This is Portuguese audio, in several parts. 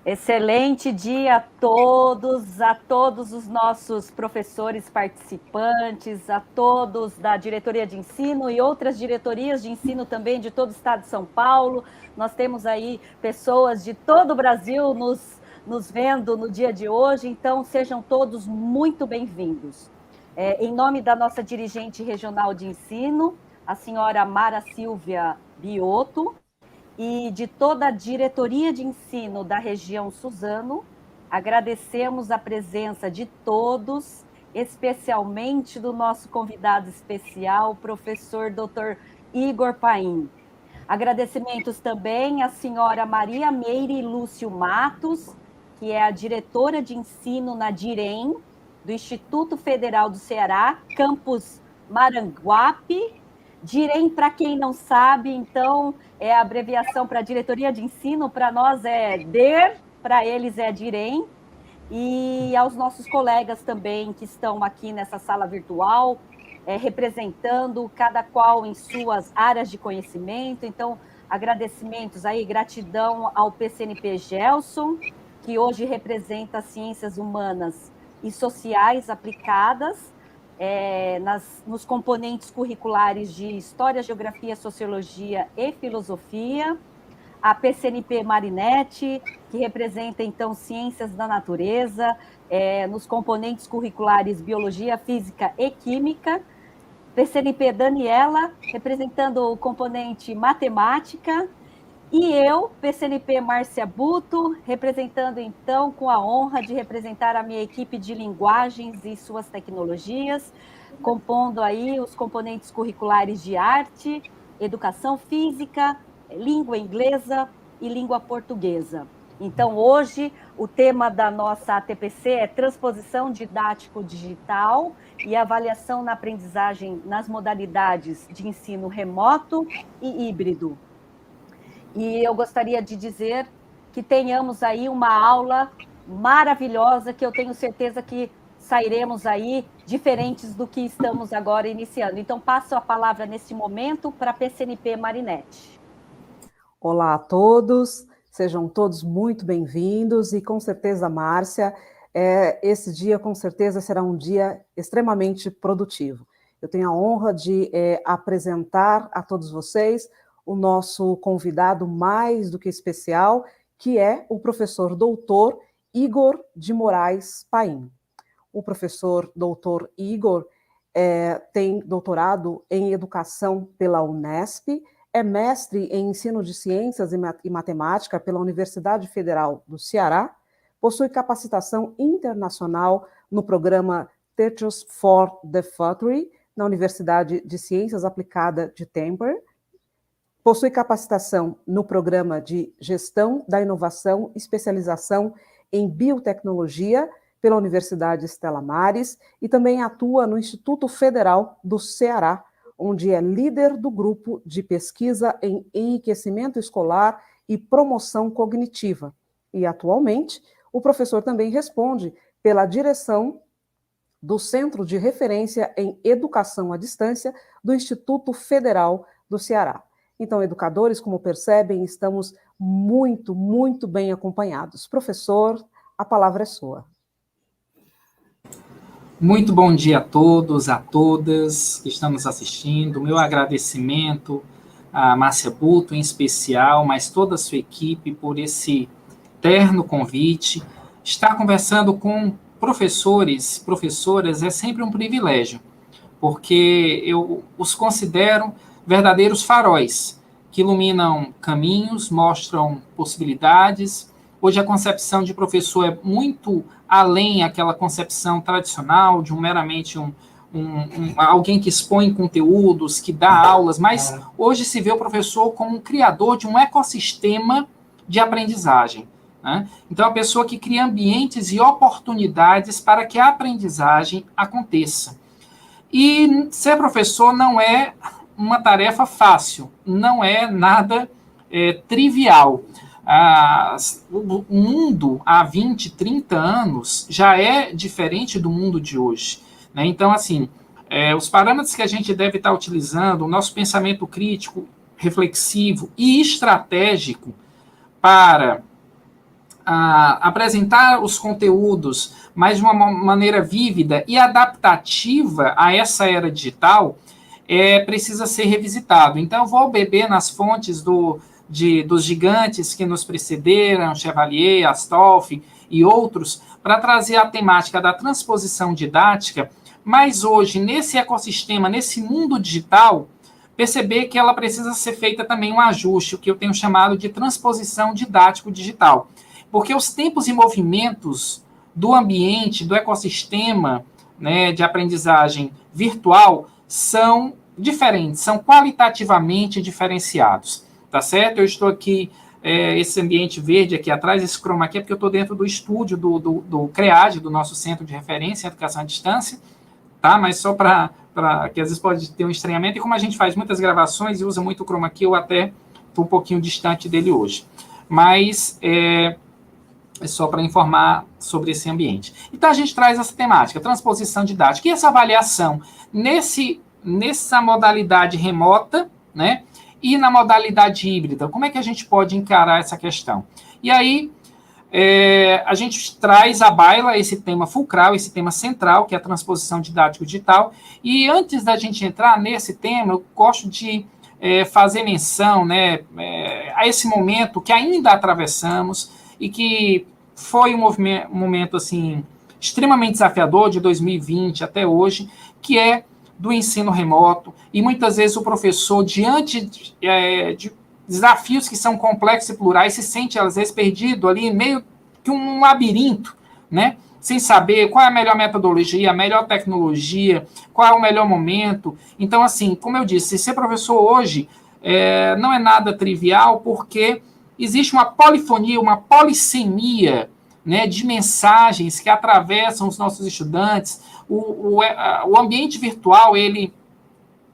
Excelente dia a todos os nossos professores participantes, a todos da diretoria de ensino e outras diretorias de ensino também de todo o estado de São Paulo. Nós temos aí pessoas de todo o Brasil nos vendo no dia de hoje, então sejam todos muito bem-vindos. Em nome da nossa dirigente regional de ensino, a senhora Mara Silvia Biotto, e de toda a diretoria de ensino da região Suzano, agradecemos a presença de todos, especialmente do nosso convidado especial, professor Dr. Igor Paim. Agradecimentos também à senhora Maria Meire Lúcio Matos, que é a diretora de ensino na DIREM, do Instituto Federal do Ceará, campus Maranguape. DIREM, para quem não sabe, então, é a abreviação para Diretoria de Ensino, para nós é DER, para eles é DIREM, e aos nossos colegas também que estão aqui nessa sala virtual, representando cada qual em suas áreas de conhecimento. Então, agradecimentos aí, gratidão ao PCNP Gelson, que hoje representa as ciências humanas e sociais aplicadas, nos componentes curriculares de História, Geografia, Sociologia e Filosofia, a PCNP Marinete, que representa, então, Ciências da Natureza, nos componentes curriculares Biologia, Física e Química, PCNP Daniela, representando o componente Matemática, e eu, PCNP Márcia Buto, representando, então, com a honra de representar a minha equipe de linguagens e suas tecnologias, compondo aí os componentes curriculares de arte, educação física, língua inglesa e língua portuguesa. Então, hoje, o tema da nossa ATPC é transposição didático-digital e avaliação na aprendizagem nas modalidades de ensino remoto e híbrido. E eu gostaria de dizer que tenhamos aí uma aula maravilhosa, que eu tenho certeza que sairemos aí diferentes do que estamos agora iniciando. Então, passo a palavra nesse momento para a PCNP Marinete. Olá a todos, sejam todos muito bem-vindos e com certeza, Márcia, esse dia com certeza será um dia extremamente produtivo. Eu tenho a honra de apresentar a todos vocês o nosso convidado mais do que especial, que é o professor doutor Igor de Moraes Paim. O professor doutor Igor tem doutorado em educação pela Unesp, é mestre em ensino de ciências e matemática pela Universidade Federal do Ceará, possui capacitação internacional no programa Teachers for the Future, na Universidade de Ciências Aplicadas de Tampere, possui capacitação no programa de Gestão da Inovação, especialização em Biotecnologia pela Universidade Stella Maris e também atua no Instituto Federal do Ceará, onde é líder do grupo de pesquisa em enriquecimento escolar e promoção cognitiva. E, atualmente, o professor também responde pela direção do Centro de Referência em Educação à Distância do Instituto Federal do Ceará. Então, educadores, como percebem, estamos muito, muito bem acompanhados. Professor, a palavra é sua. Muito bom dia a todos, a todas que estão nos assistindo. Meu agradecimento a Márcia Buto, em especial, mas toda a sua equipe por esse terno convite. Estar conversando com professores, professoras, é sempre um privilégio, porque eu os considero verdadeiros faróis, que iluminam caminhos, mostram possibilidades. Hoje a concepção de professor é muito além daquela concepção tradicional de meramente alguém que expõe conteúdos, que dá aulas, mas hoje se vê o professor como um criador de um ecossistema de aprendizagem, né? Então, a pessoa que cria ambientes e oportunidades para que a aprendizagem aconteça. E ser professor não é uma tarefa fácil, não é nada trivial. O mundo há 20, 30 anos já é diferente do mundo de hoje, né? Então, assim, os parâmetros que a gente deve estar utilizando, o nosso pensamento crítico, reflexivo e estratégico para apresentar os conteúdos, mas de uma maneira vívida e adaptativa a essa era digital, precisa ser revisitado. Então, eu vou beber nas fontes dos gigantes que nos precederam, Chevalier, Astolfi e outros, para trazer a temática da transposição didática, mas hoje, nesse ecossistema, nesse mundo digital, perceber que ela precisa ser feita também um ajuste, o que eu tenho chamado de transposição didático-digital. Porque os tempos e movimentos do ambiente, do ecossistema, né, de aprendizagem virtual são diferentes, são qualitativamente diferenciados, tá certo? Eu estou aqui, esse ambiente verde aqui atrás, esse chroma aqui, é porque eu estou dentro do estúdio do CREAD, do nosso Centro de Referência em Educação à Distância, tá? Mas só para que às vezes pode ter um estranhamento, e como a gente faz muitas gravações e usa muito o chroma aqui, eu até estou um pouquinho distante dele hoje. Mas é só para informar sobre esse ambiente. Então, a gente traz essa temática, transposição didática, e essa avaliação nessa modalidade remota, né, e na modalidade híbrida. Como é que a gente pode encarar essa questão? E aí, a gente traz à baila esse tema fulcral, esse tema central, que é a transposição didático-digital, e antes da gente entrar nesse tema, eu gosto de fazer menção, né, a esse momento que ainda atravessamos, e que foi um momento assim, extremamente desafiador, de 2020 até hoje, que é do ensino remoto, e muitas vezes o professor, diante de desafios que são complexos e plurais, se sente, às vezes, perdido ali, meio que um labirinto, né? Sem saber qual é a melhor metodologia, a melhor tecnologia, qual é o melhor momento. Então, assim, como eu disse, ser professor hoje não é nada trivial, porque existe uma polifonia, uma polissemia, né, de mensagens que atravessam os nossos estudantes. O ambiente virtual, ele,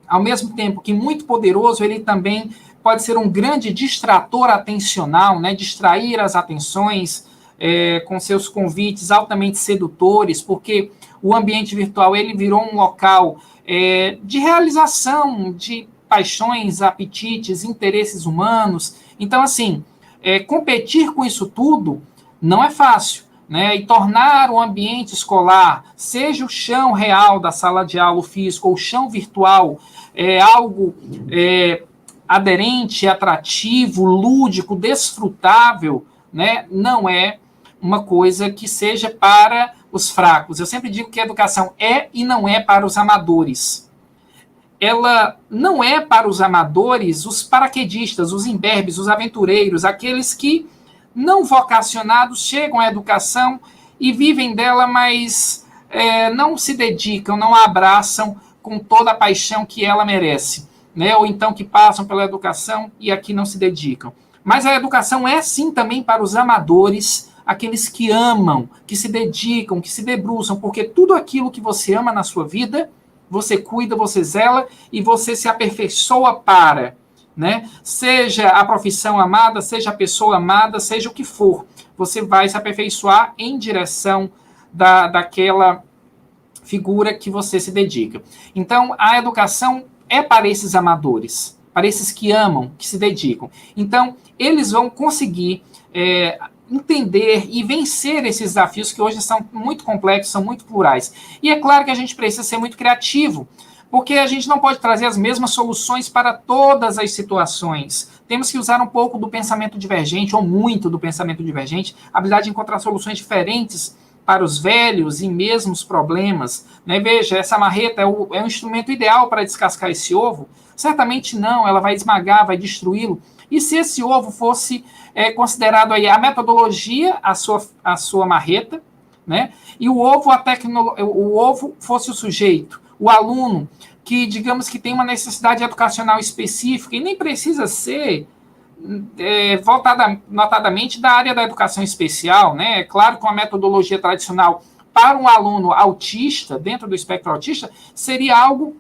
ao mesmo tempo que muito poderoso, ele também pode ser um grande distrator atencional, né, distrair as atenções com seus convites altamente sedutores, porque o ambiente virtual ele virou um local de realização de paixões, apetites, interesses humanos. Então, assim, competir com isso tudo não é fácil, né? E tornar o ambiente escolar, seja o chão real da sala de aula, o físico, ou o chão virtual, algo aderente, atrativo, lúdico, desfrutável, né? Não é uma coisa que seja para os fracos. Eu sempre digo que a educação é e não é para os amadores. Ela não é para os amadores, os paraquedistas, os imberbes, os aventureiros, aqueles que, não vocacionados, chegam à educação e vivem dela, mas não se dedicam, não a abraçam com toda a paixão que ela merece, né? Ou então que passam pela educação e aqui não se dedicam. Mas a educação é sim também para os amadores, aqueles que amam, que se dedicam, que se debruçam, porque tudo aquilo que você ama na sua vida, você cuida, você zela e você se aperfeiçoa para, né? Seja a profissão amada, seja a pessoa amada, seja o que for, você vai se aperfeiçoar em direção daquela figura que você se dedica. Então, a educação é para esses amadores, para esses que amam, que se dedicam. Então, eles vão conseguir entender e vencer esses desafios que hoje são muito complexos, são muito plurais. E é claro que a gente precisa ser muito criativo, porque a gente não pode trazer as mesmas soluções para todas as situações. Temos que usar um pouco do pensamento divergente, ou muito do pensamento divergente, a habilidade de encontrar soluções diferentes para os velhos e mesmos problemas. Né? Veja, essa marreta é um instrumento ideal para descascar esse ovo? Certamente não, ela vai esmagar, vai destruí-lo. E se esse ovo fosse considerado aí a metodologia, a sua marreta, né? E o ovo fosse o sujeito, o aluno, que digamos que tem uma necessidade educacional específica, e nem precisa ser voltada notadamente da área da educação especial, né? É claro que uma metodologia tradicional para um aluno autista, dentro do espectro autista, seria algo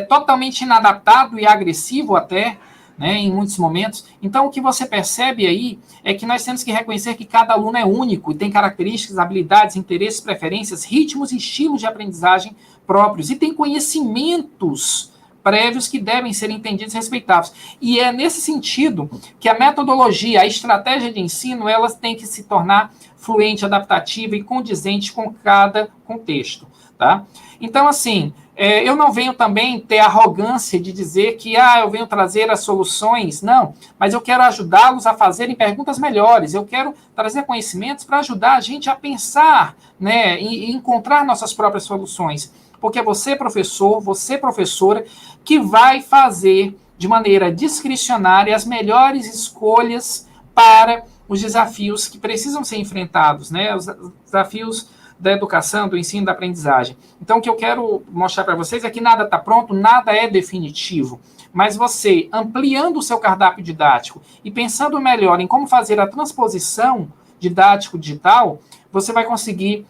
totalmente inadaptado e agressivo até, né, em muitos momentos. Então, o que você percebe aí é que nós temos que reconhecer que cada aluno é único e tem características, habilidades, interesses, preferências, ritmos e estilos de aprendizagem próprios, e tem conhecimentos prévios que devem ser entendidos e respeitados. E é nesse sentido que a metodologia, a estratégia de ensino, elas têm que se tornar fluente, adaptativa e condizente com cada contexto, tá? Então, assim, eu não venho também ter arrogância de dizer que eu venho trazer as soluções, não, mas eu quero ajudá-los a fazerem perguntas melhores, eu quero trazer conhecimentos para ajudar a gente a pensar, né, e encontrar nossas próprias soluções, porque você, professor, você, professora, que vai fazer de maneira discricionária as melhores escolhas para os desafios que precisam ser enfrentados, né, os desafios da educação, do ensino, da aprendizagem. Então, o que eu quero mostrar para vocês é que nada está pronto, nada é definitivo, mas você, ampliando o seu cardápio didático e pensando melhor em como fazer a transposição didático-digital, você vai conseguir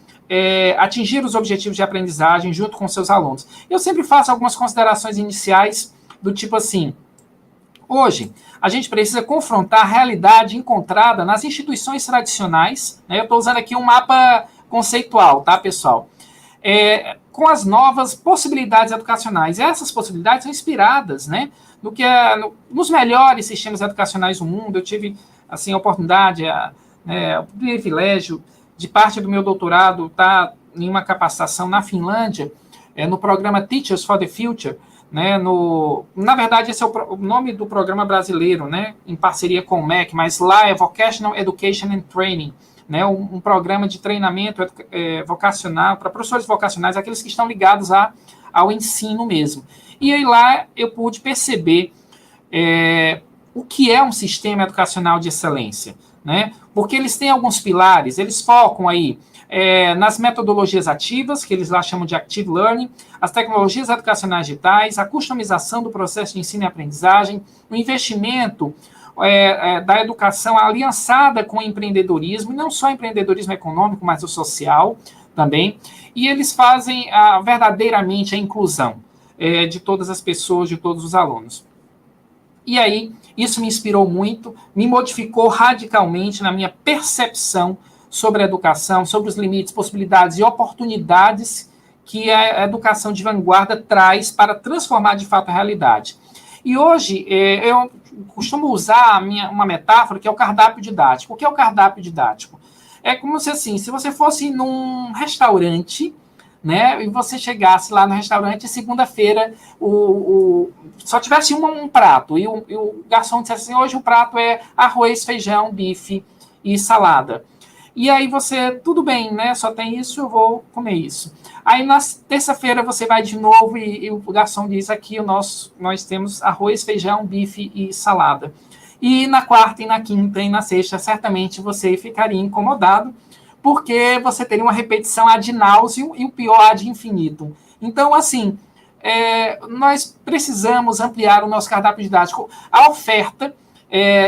atingir os objetivos de aprendizagem junto com seus alunos. Eu sempre faço algumas considerações iniciais do tipo assim: hoje, a gente precisa confrontar a realidade encontrada nas instituições tradicionais, né? Eu estou usando aqui um mapa conceitual, tá, pessoal? Com as novas possibilidades educacionais. E essas possibilidades são inspiradas, né, nos melhores sistemas educacionais do mundo. Eu tive, assim, a oportunidade, o privilégio de parte do meu doutorado estar em uma capacitação na Finlândia, no programa Teachers for the Future, né, na verdade, esse é o nome do programa brasileiro, né, em parceria com o MEC, mas lá é Vocational Education and Training, né, um programa de treinamento vocacional para professores vocacionais, aqueles que estão ligados ao ensino mesmo. E aí lá eu pude perceber o que é um sistema educacional de excelência, né, porque eles têm alguns pilares, eles focam aí nas metodologias ativas, que eles lá chamam de Active Learning, as tecnologias educacionais digitais, a customização do processo de ensino e aprendizagem, o investimento da educação aliançada com o empreendedorismo, e não só empreendedorismo econômico, mas o social também, e eles fazem verdadeiramente a inclusão de todas as pessoas, de todos os alunos. E aí, isso me inspirou muito, me modificou radicalmente na minha percepção sobre a educação, sobre os limites, possibilidades e oportunidades que a educação de vanguarda traz para transformar de fato a realidade. E hoje, eu costumo usar uma metáfora que é o cardápio didático. O que é o cardápio didático? É como se, assim, se você fosse num restaurante, né, e você chegasse lá no restaurante e segunda-feira só tivesse um prato, e o garçom dissesse assim: hoje o prato é arroz, feijão, bife e salada. E aí você, tudo bem, né? Só tem isso, eu vou comer isso. Aí na terça-feira você vai de novo e o garçom diz: aqui nós temos arroz, feijão, bife e salada. E na quarta, e na quinta, e na sexta, certamente você ficaria incomodado, porque você teria uma repetição ad nauseam e o pior ad infinitum. Então, assim, nós precisamos ampliar o nosso cardápio didático, a oferta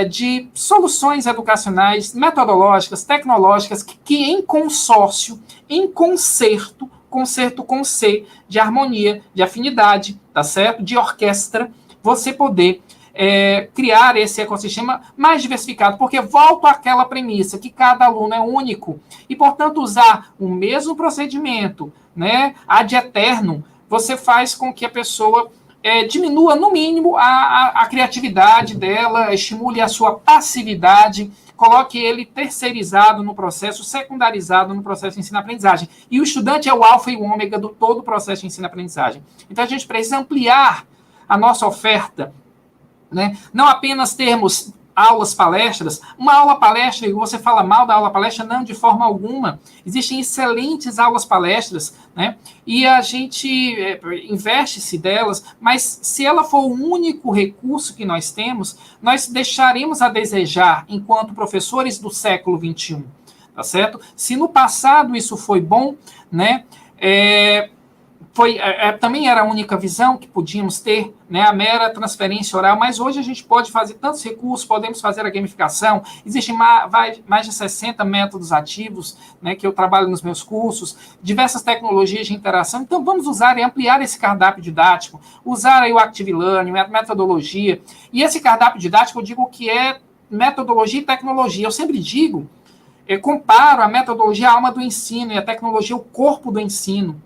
de soluções educacionais, metodológicas, tecnológicas, que em consórcio, em concerto com C, de harmonia, de afinidade, tá certo? De orquestra, você poder criar esse ecossistema mais diversificado, porque volto àquela premissa que cada aluno é único e, portanto, usar o mesmo procedimento, né, ad eternum, você faz com que a pessoa diminua, no mínimo, a criatividade dela, estimule a sua passividade, coloque ele terceirizado no processo, secundarizado no processo de ensino-aprendizagem. E o estudante é o alfa e o ômega do todo o processo de ensino-aprendizagem. Então, a gente precisa ampliar a nossa oferta, né? Não apenas termos aulas, palestras. Uma aula palestra, e você fala mal da aula palestra, não, de forma alguma. Existem excelentes aulas palestras, né? E a gente investe-se delas, mas se ela for o único recurso que nós temos, nós deixaremos a desejar enquanto professores do século XXI, tá certo? Se no passado isso foi bom, né? Também era a única visão que podíamos ter, né, a mera transferência oral, mas hoje a gente pode fazer tantos recursos, podemos fazer a gamificação, existem mais de 60 métodos ativos, né, que eu trabalho nos meus cursos, diversas tecnologias de interação, então vamos usar e ampliar esse cardápio didático, usar aí o Active Learning, a metodologia, e esse cardápio didático eu digo que é metodologia e tecnologia, eu sempre digo, eu comparo a metodologia à alma do ensino e a tecnologia o corpo do ensino.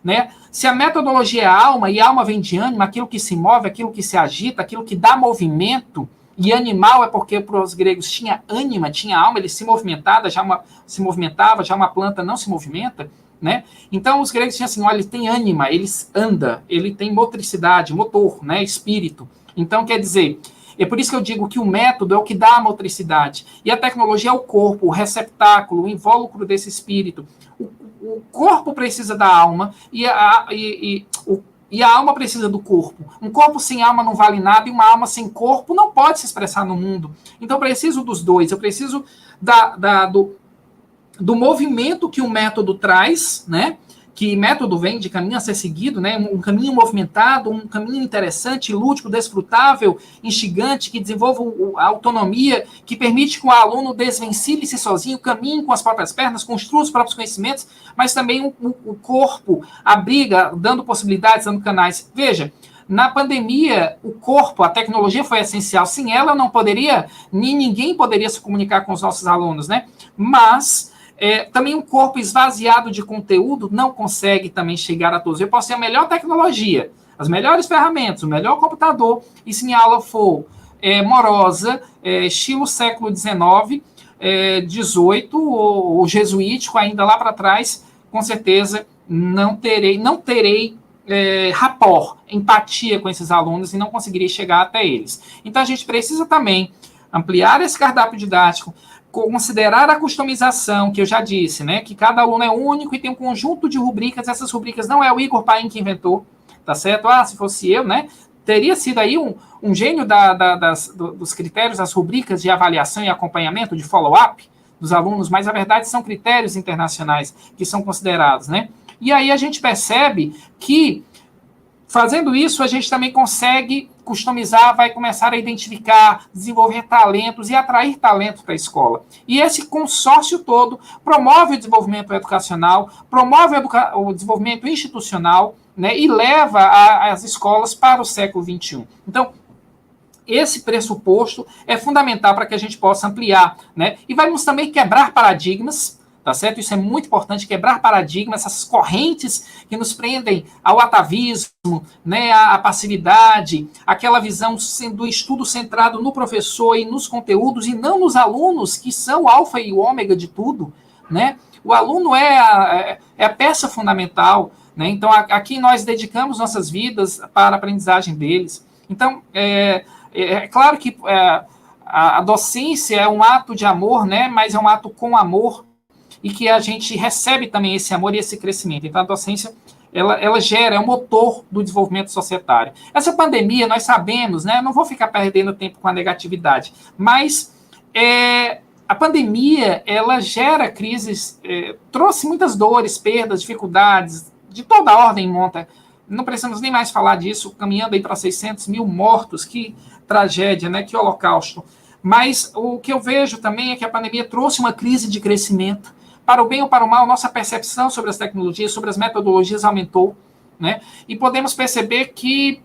né? Se a metodologia é alma, e alma vem de ânima, aquilo que se move, aquilo que se agita, aquilo que dá movimento, e animal é porque para os gregos tinha ânima, tinha alma, ele se movimentava, já uma planta não se movimenta, né? Então os gregos tinham assim, olha, ele tem ânima, ele anda, ele tem motricidade, motor, né? Espírito. Então quer dizer, é por isso que eu digo que o método é o que dá a motricidade, e a tecnologia é o corpo, o receptáculo, o invólucro desse espírito. O corpo precisa da alma e a alma precisa do corpo. Um corpo sem alma não vale nada e uma alma sem corpo não pode se expressar no mundo. Então, eu preciso dos dois. Eu preciso do movimento que o método traz, né? Que método vem de caminho a ser seguido, né? Um caminho movimentado, um caminho interessante, lúdico, desfrutável, instigante, que desenvolva a autonomia, que permite que o aluno desvencilhe-se sozinho, caminhe com as próprias pernas, construa os próprios conhecimentos, mas também o corpo abriga, dando possibilidades, dando canais. Veja, na pandemia, o corpo, a tecnologia foi essencial. Sem ela, não poderia, nem ninguém poderia se comunicar com os nossos alunos, né? Mas também um corpo esvaziado de conteúdo não consegue também chegar a todos. Eu posso ter a melhor tecnologia, as melhores ferramentas, o melhor computador, e se minha aula for morosa, estilo século XIX, XVIII, ou jesuítico, ainda lá para trás, com certeza não terei rapport, empatia com esses alunos e não conseguirei chegar até eles. Então, a gente precisa também ampliar esse cardápio didático, considerar a customização, que eu já disse, né, que cada aluno é único e tem um conjunto de rubricas. Essas rubricas não é o Igor Paim que inventou, tá certo? Se fosse eu, né, teria sido aí um gênio dos critérios, das rubricas de avaliação e acompanhamento, de follow-up dos alunos, mas, na verdade, são critérios internacionais que são considerados, né? E aí a gente percebe que, fazendo isso, a gente também consegue customizar, vai começar a identificar, desenvolver talentos e atrair talentos para a escola. E esse consórcio todo promove o desenvolvimento educacional, promove o desenvolvimento institucional, né, e leva as escolas para o século XXI. Então, esse pressuposto é fundamental para que a gente possa ampliar, né? E vamos também quebrar paradigmas, tá certo? Isso é muito importante, quebrar paradigmas, essas correntes que nos prendem ao atavismo, né, à passividade, aquela visão do estudo centrado no professor e nos conteúdos e não nos alunos, que são o alfa e o ômega de tudo, né? O aluno é a peça fundamental, né? Então, aqui nós dedicamos nossas vidas para a aprendizagem deles. Então, é claro que a docência é um ato de amor, né? Mas é um ato com amor, e que a gente recebe também esse amor e esse crescimento. Então, a docência, ela gera, é o motor do desenvolvimento societário. Essa pandemia, nós sabemos, né? Não vou ficar perdendo tempo com a negatividade, mas a pandemia, ela gera crises, trouxe muitas dores, perdas, dificuldades, de toda a ordem monta. Não precisamos nem mais falar disso, caminhando aí para 600 mil mortos, que tragédia, né? Que holocausto. Mas o que eu vejo também é que a pandemia trouxe uma crise de crescimento. Para o bem ou para o mal, nossa percepção sobre as tecnologias, sobre as metodologias aumentou, né? E podemos perceber que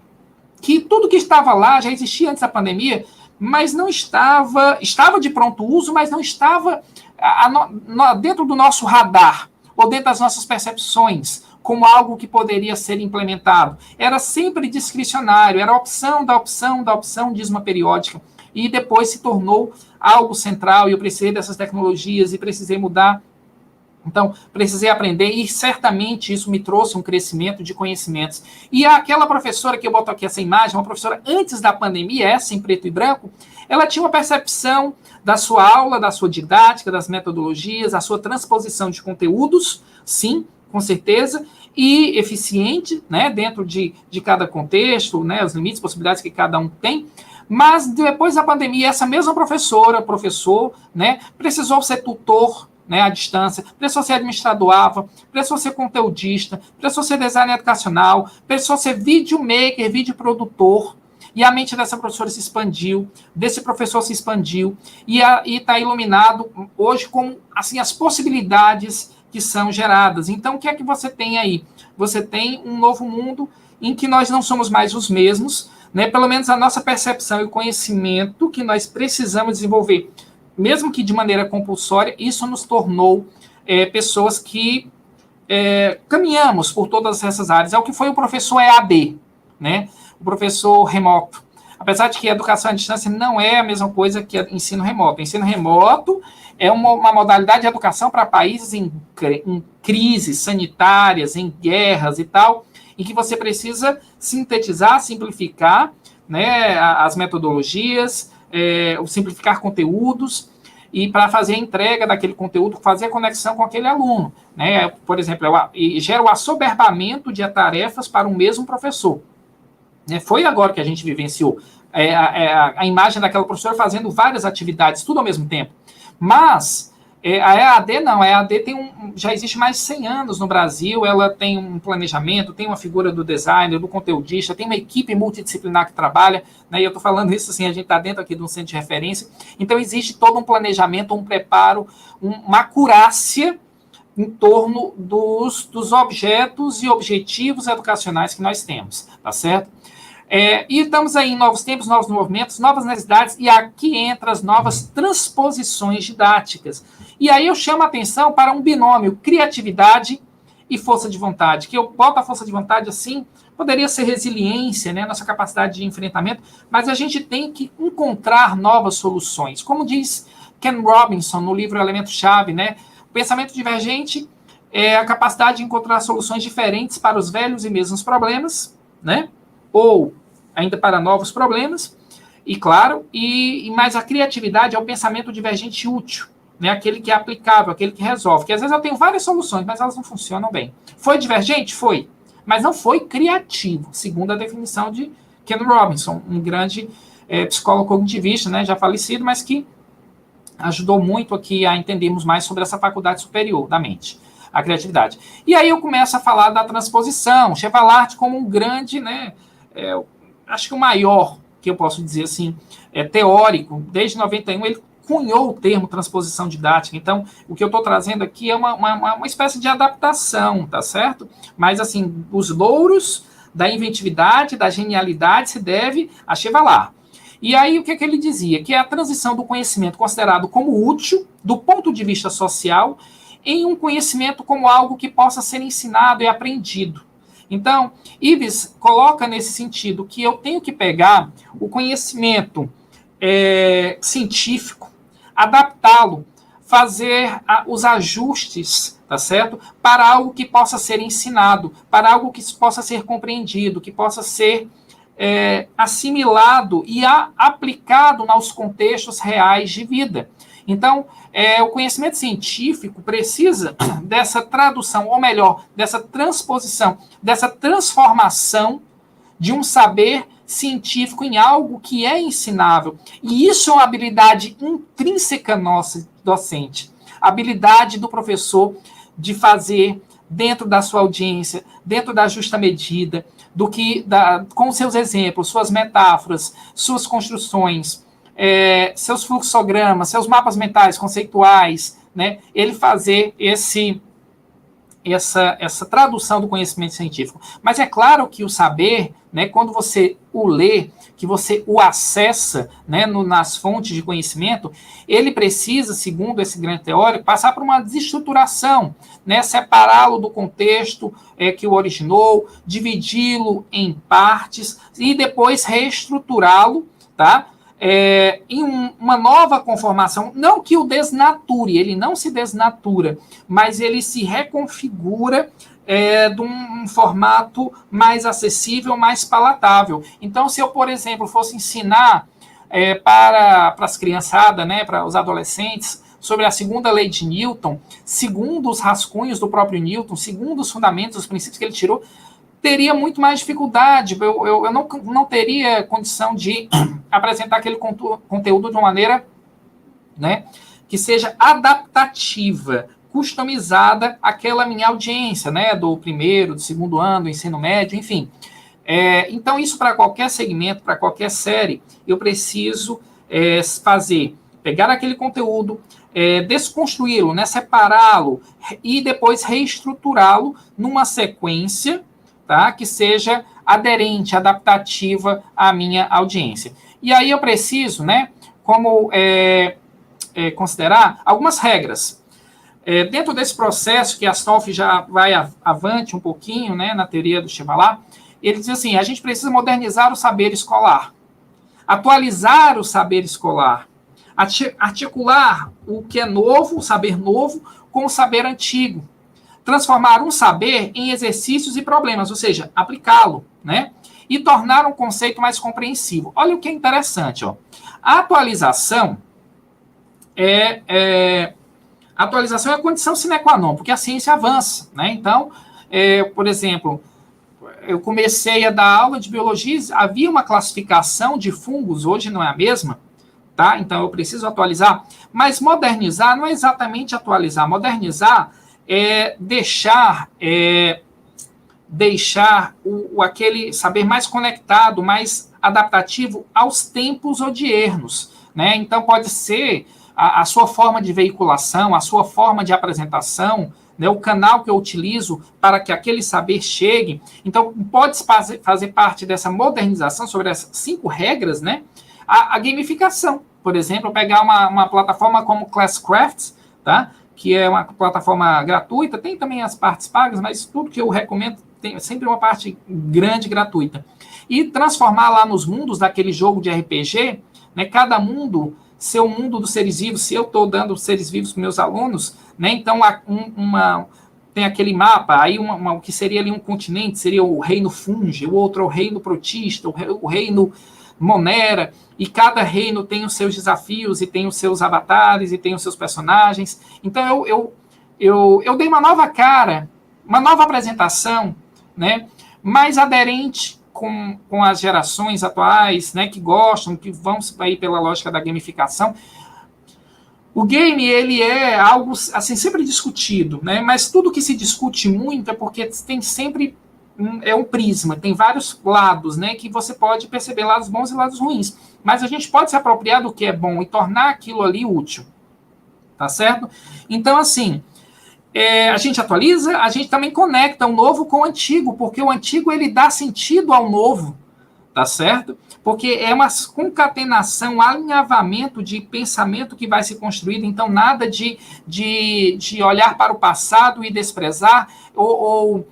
tudo que estava lá já existia antes da pandemia, mas não estava de pronto uso, mas não estava dentro do nosso radar, ou dentro das nossas percepções, como algo que poderia ser implementado. Era sempre discricionário, era opção da opção da opção, dízima periódica, e depois se tornou algo central, e eu precisei dessas tecnologias, e precisei mudar. Então, precisei aprender, e certamente isso me trouxe um crescimento de conhecimentos. E aquela professora que eu boto aqui essa imagem, uma professora antes da pandemia, essa em preto e branco, ela tinha uma percepção da sua aula, da sua didática, das metodologias, a sua transposição de conteúdos, sim, com certeza, e eficiente, né, dentro de cada contexto, né, os limites, possibilidades que cada um tem. Mas depois da pandemia, essa mesma professor, né, precisou ser tutor, né, à distância, precisou ser administrador AVA, precisou ser conteudista, precisou ser designer educacional, precisou ser videomaker, videoprodutor, e a mente dessa professora se expandiu, desse professor se expandiu, e está iluminado hoje com, assim, as possibilidades que são geradas. Então, o que é que você tem aí? Você tem um novo mundo em que nós não somos mais os mesmos, né, pelo menos a nossa percepção e o conhecimento que nós precisamos desenvolver, mesmo que de maneira compulsória, isso nos tornou pessoas que caminhamos por todas essas áreas. É o que foi o professor EAD, né? O professor remoto. Apesar de que a educação à distância não é a mesma coisa que ensino remoto. O ensino remoto é uma modalidade de educação para países em crises sanitárias, em guerras e tal, em que você precisa sintetizar, simplificar, né, as metodologias, simplificar conteúdos, e para fazer a entrega daquele conteúdo, fazer a conexão com aquele aluno, né? Por exemplo, gera o assoberbamento de tarefas para o mesmo professor. Foi agora que a gente vivenciou a imagem daquela professora fazendo várias atividades, tudo ao mesmo tempo. Mas a EAD não, a EAD já existe mais de 100 anos no Brasil, ela tem um planejamento, tem uma figura do designer, do conteudista, tem uma equipe multidisciplinar que trabalha, né, e eu estou falando isso assim, a gente está dentro aqui de um centro de referência, então existe todo um planejamento, um preparo, uma acurácia em torno dos objetos e objetivos educacionais que nós temos, tá certo? E estamos aí em novos tempos, novos movimentos, novas necessidades, e aqui entra as novas transposições didáticas. E aí eu chamo a atenção para um binômio, criatividade e força de vontade, que eu boto a força de vontade assim, poderia ser resiliência, né, nossa capacidade de enfrentamento, mas a gente tem que encontrar novas soluções. Como diz Ken Robinson no livro Elemento-Chave, né, o pensamento divergente é a capacidade de encontrar soluções diferentes para os velhos e mesmos problemas, né, ou ainda para novos problemas, e claro, mas a criatividade é o pensamento divergente útil, né? Aquele que é aplicável, aquele que resolve, que às vezes eu tenho várias soluções, mas elas não funcionam bem. Foi divergente? Foi, mas não foi criativo, segundo a definição de Ken Robinson, um grande psicólogo cognitivista, né, já falecido, mas que ajudou muito aqui a entendermos mais sobre essa faculdade superior da mente, a criatividade. E aí eu começo a falar da transposição, Chevallard como um grande, né, acho que o maior, que eu posso dizer assim, teórico, desde 91, ele cunhou o termo transposição didática. Então, o que eu estou trazendo aqui é uma espécie de adaptação, tá certo? Mas, assim, os louros da inventividade, da genialidade, se deve a Chevallard. E aí, o que ele dizia? Que é a transição do conhecimento considerado como útil, do ponto de vista social, em um conhecimento como algo que possa ser ensinado e aprendido. Então, Ives coloca nesse sentido que eu tenho que pegar o conhecimento científico, adaptá-lo, fazer os ajustes, tá certo? Para algo que possa ser ensinado, para algo que possa ser compreendido, que possa ser assimilado e aplicado nos contextos reais de vida. Então, o conhecimento científico precisa dessa tradução, ou melhor, dessa transposição, dessa transformação de um saber científico em algo que é ensinável. E isso é uma habilidade intrínseca nossa, docente. A habilidade do professor de fazer dentro da sua audiência, dentro da justa medida, com seus exemplos, suas metáforas, suas construções, seus fluxogramas, seus mapas mentais conceituais, né? Ele fazer essa tradução do conhecimento científico. Mas é claro que o saber, né, quando você o lê, que você o acessa, né, nas fontes de conhecimento, ele precisa, segundo esse grande teórico, passar por uma desestruturação, né, separá-lo do contexto que o originou, dividi-lo em partes e depois reestruturá-lo, tá? Em uma nova conformação, não que o desnature, ele não se desnatura, mas ele se reconfigura de um formato mais acessível, mais palatável. Então, se eu, por exemplo, fosse ensinar para as criançadas, né, para os adolescentes, sobre a segunda lei de Newton, segundo os rascunhos do próprio Newton, segundo os fundamentos, os princípios que ele tirou, teria muito mais dificuldade, eu não teria condição de apresentar aquele conteúdo de uma maneira, né, que seja adaptativa, customizada àquela minha audiência, né, do primeiro, do segundo ano, do ensino médio, enfim. Então, isso para qualquer segmento, para qualquer série, eu preciso pegar aquele conteúdo, desconstruí-lo, né, separá-lo e depois reestruturá-lo numa sequência, tá, que seja aderente, adaptativa à minha audiência. E aí eu preciso, né, como considerar algumas regras. Dentro desse processo, que a Astolfi já vai avante um pouquinho, né, na teoria do Chevalier, ele diz assim, a gente precisa modernizar o saber escolar, atualizar o saber escolar, articular o que é novo, o saber novo, com o saber antigo, transformar um saber em exercícios e problemas, ou seja, aplicá-lo, né, e tornar um conceito mais compreensível. Olha o que é interessante, ó. A atualização é a condição sine qua non, porque a ciência avança, né? Então, por exemplo, eu comecei a dar aula de biologia, havia uma classificação de fungos, hoje não é a mesma, tá? Então, eu preciso atualizar, mas modernizar não é exatamente atualizar, modernizar é deixar aquele saber mais conectado, mais adaptativo aos tempos odiernos, né? Então, pode ser a sua forma de veiculação, a sua forma de apresentação, né, o canal que eu utilizo para que aquele saber chegue. Então, pode fazer parte dessa modernização sobre essas 5 regras, né? A gamificação, por exemplo, pegar uma plataforma como Classcraft, tá? Que é uma plataforma gratuita, tem também as partes pagas, mas tudo que eu recomendo tem sempre uma parte grande gratuita. E transformar lá nos mundos daquele jogo de RPG, né, cada mundo ser o mundo dos seres vivos, se eu estou dando seres vivos para meus alunos, né, então tem aquele mapa, aí o que seria ali um continente, seria o reino Fungi, o outro é o reino Protista, o reino Monera, e cada reino tem os seus desafios, e tem os seus avatares, e tem os seus personagens. Então, eu dei uma nova cara, uma nova apresentação, né, mais aderente com as gerações atuais, né, que gostam, que vão aí pela lógica da gamificação. O game, ele é algo, assim, sempre discutido, né, mas tudo que se discute muito é porque tem sempre um prisma, tem vários lados, né, que você pode perceber lados bons e lados ruins, mas a gente pode se apropriar do que é bom e tornar aquilo ali útil, tá certo? Então, assim, a gente atualiza, a gente também conecta o novo com o antigo, porque o antigo, ele dá sentido ao novo, tá certo? Porque é uma concatenação, um alinhavamento de pensamento que vai se construindo, então nada de olhar para o passado e desprezar, ou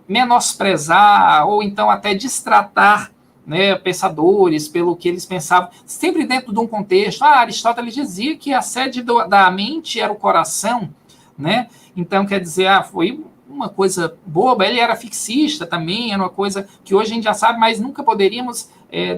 menosprezar, ou então até destratar, né, pensadores pelo que eles pensavam, sempre dentro de um contexto. Aristóteles dizia que a sede da mente era o coração, né? Então, quer dizer, foi uma coisa boba, ele era fixista também, era uma coisa que hoje a gente já sabe, mas nunca poderíamos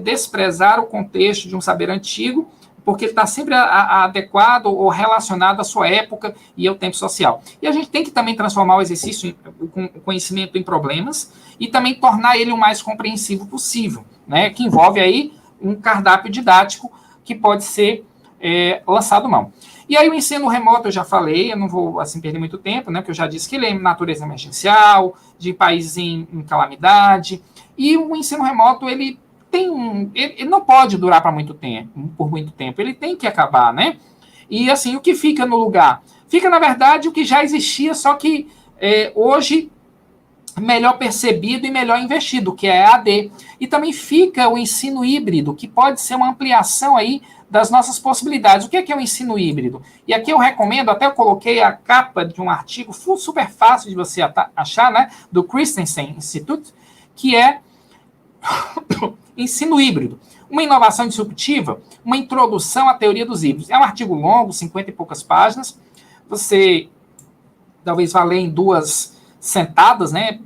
desprezar o contexto de um saber antigo, porque ele está sempre adequado ou relacionado à sua época e ao tempo social. E a gente tem que também transformar o exercício, o conhecimento em problemas, e também tornar ele o mais compreensivo possível, né, que envolve aí um cardápio didático que pode ser lançado mão. E aí o ensino remoto, eu já falei, eu não vou assim perder muito tempo, né, porque eu já disse que ele é natureza emergencial, de países em calamidade, e o ensino remoto, ele não pode durar por muito tempo, ele tem que acabar, né? E assim, o que fica no lugar? Fica, na verdade, o que já existia, só que hoje melhor percebido e melhor investido, que é a EAD. E também fica o ensino híbrido, que pode ser uma ampliação aí das nossas possibilidades. O que é o ensino híbrido? E aqui eu recomendo, até eu coloquei a capa de um artigo super fácil de você achar, né, do Christensen Institute, que é ensino híbrido, uma inovação disruptiva, uma introdução à teoria dos híbridos. É um artigo longo, 50 e poucas páginas, você talvez vá ler em 2 sentadas, né?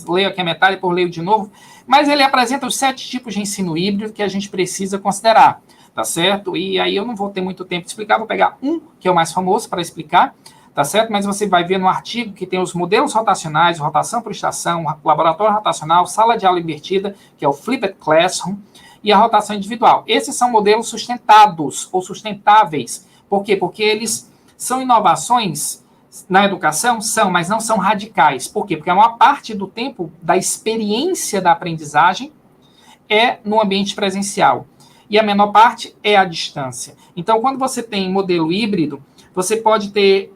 Leio aqui a metade e depois leio de novo, mas ele apresenta os 7 tipos de ensino híbrido que a gente precisa considerar, tá certo? E aí eu não vou ter muito tempo de explicar, vou pegar um, que é o mais famoso, para explicar, tá certo? Mas você vai ver no artigo que tem os modelos rotacionais, rotação por estação, laboratório rotacional, sala de aula invertida, que é o Flipped Classroom, e a rotação individual. Esses são modelos sustentados ou sustentáveis. Por quê? Porque eles são inovações na educação, mas não são radicais. Por quê? Porque a maior parte do tempo da experiência da aprendizagem é no ambiente presencial. E a menor parte é à distância. Então, quando você tem modelo híbrido, você pode ter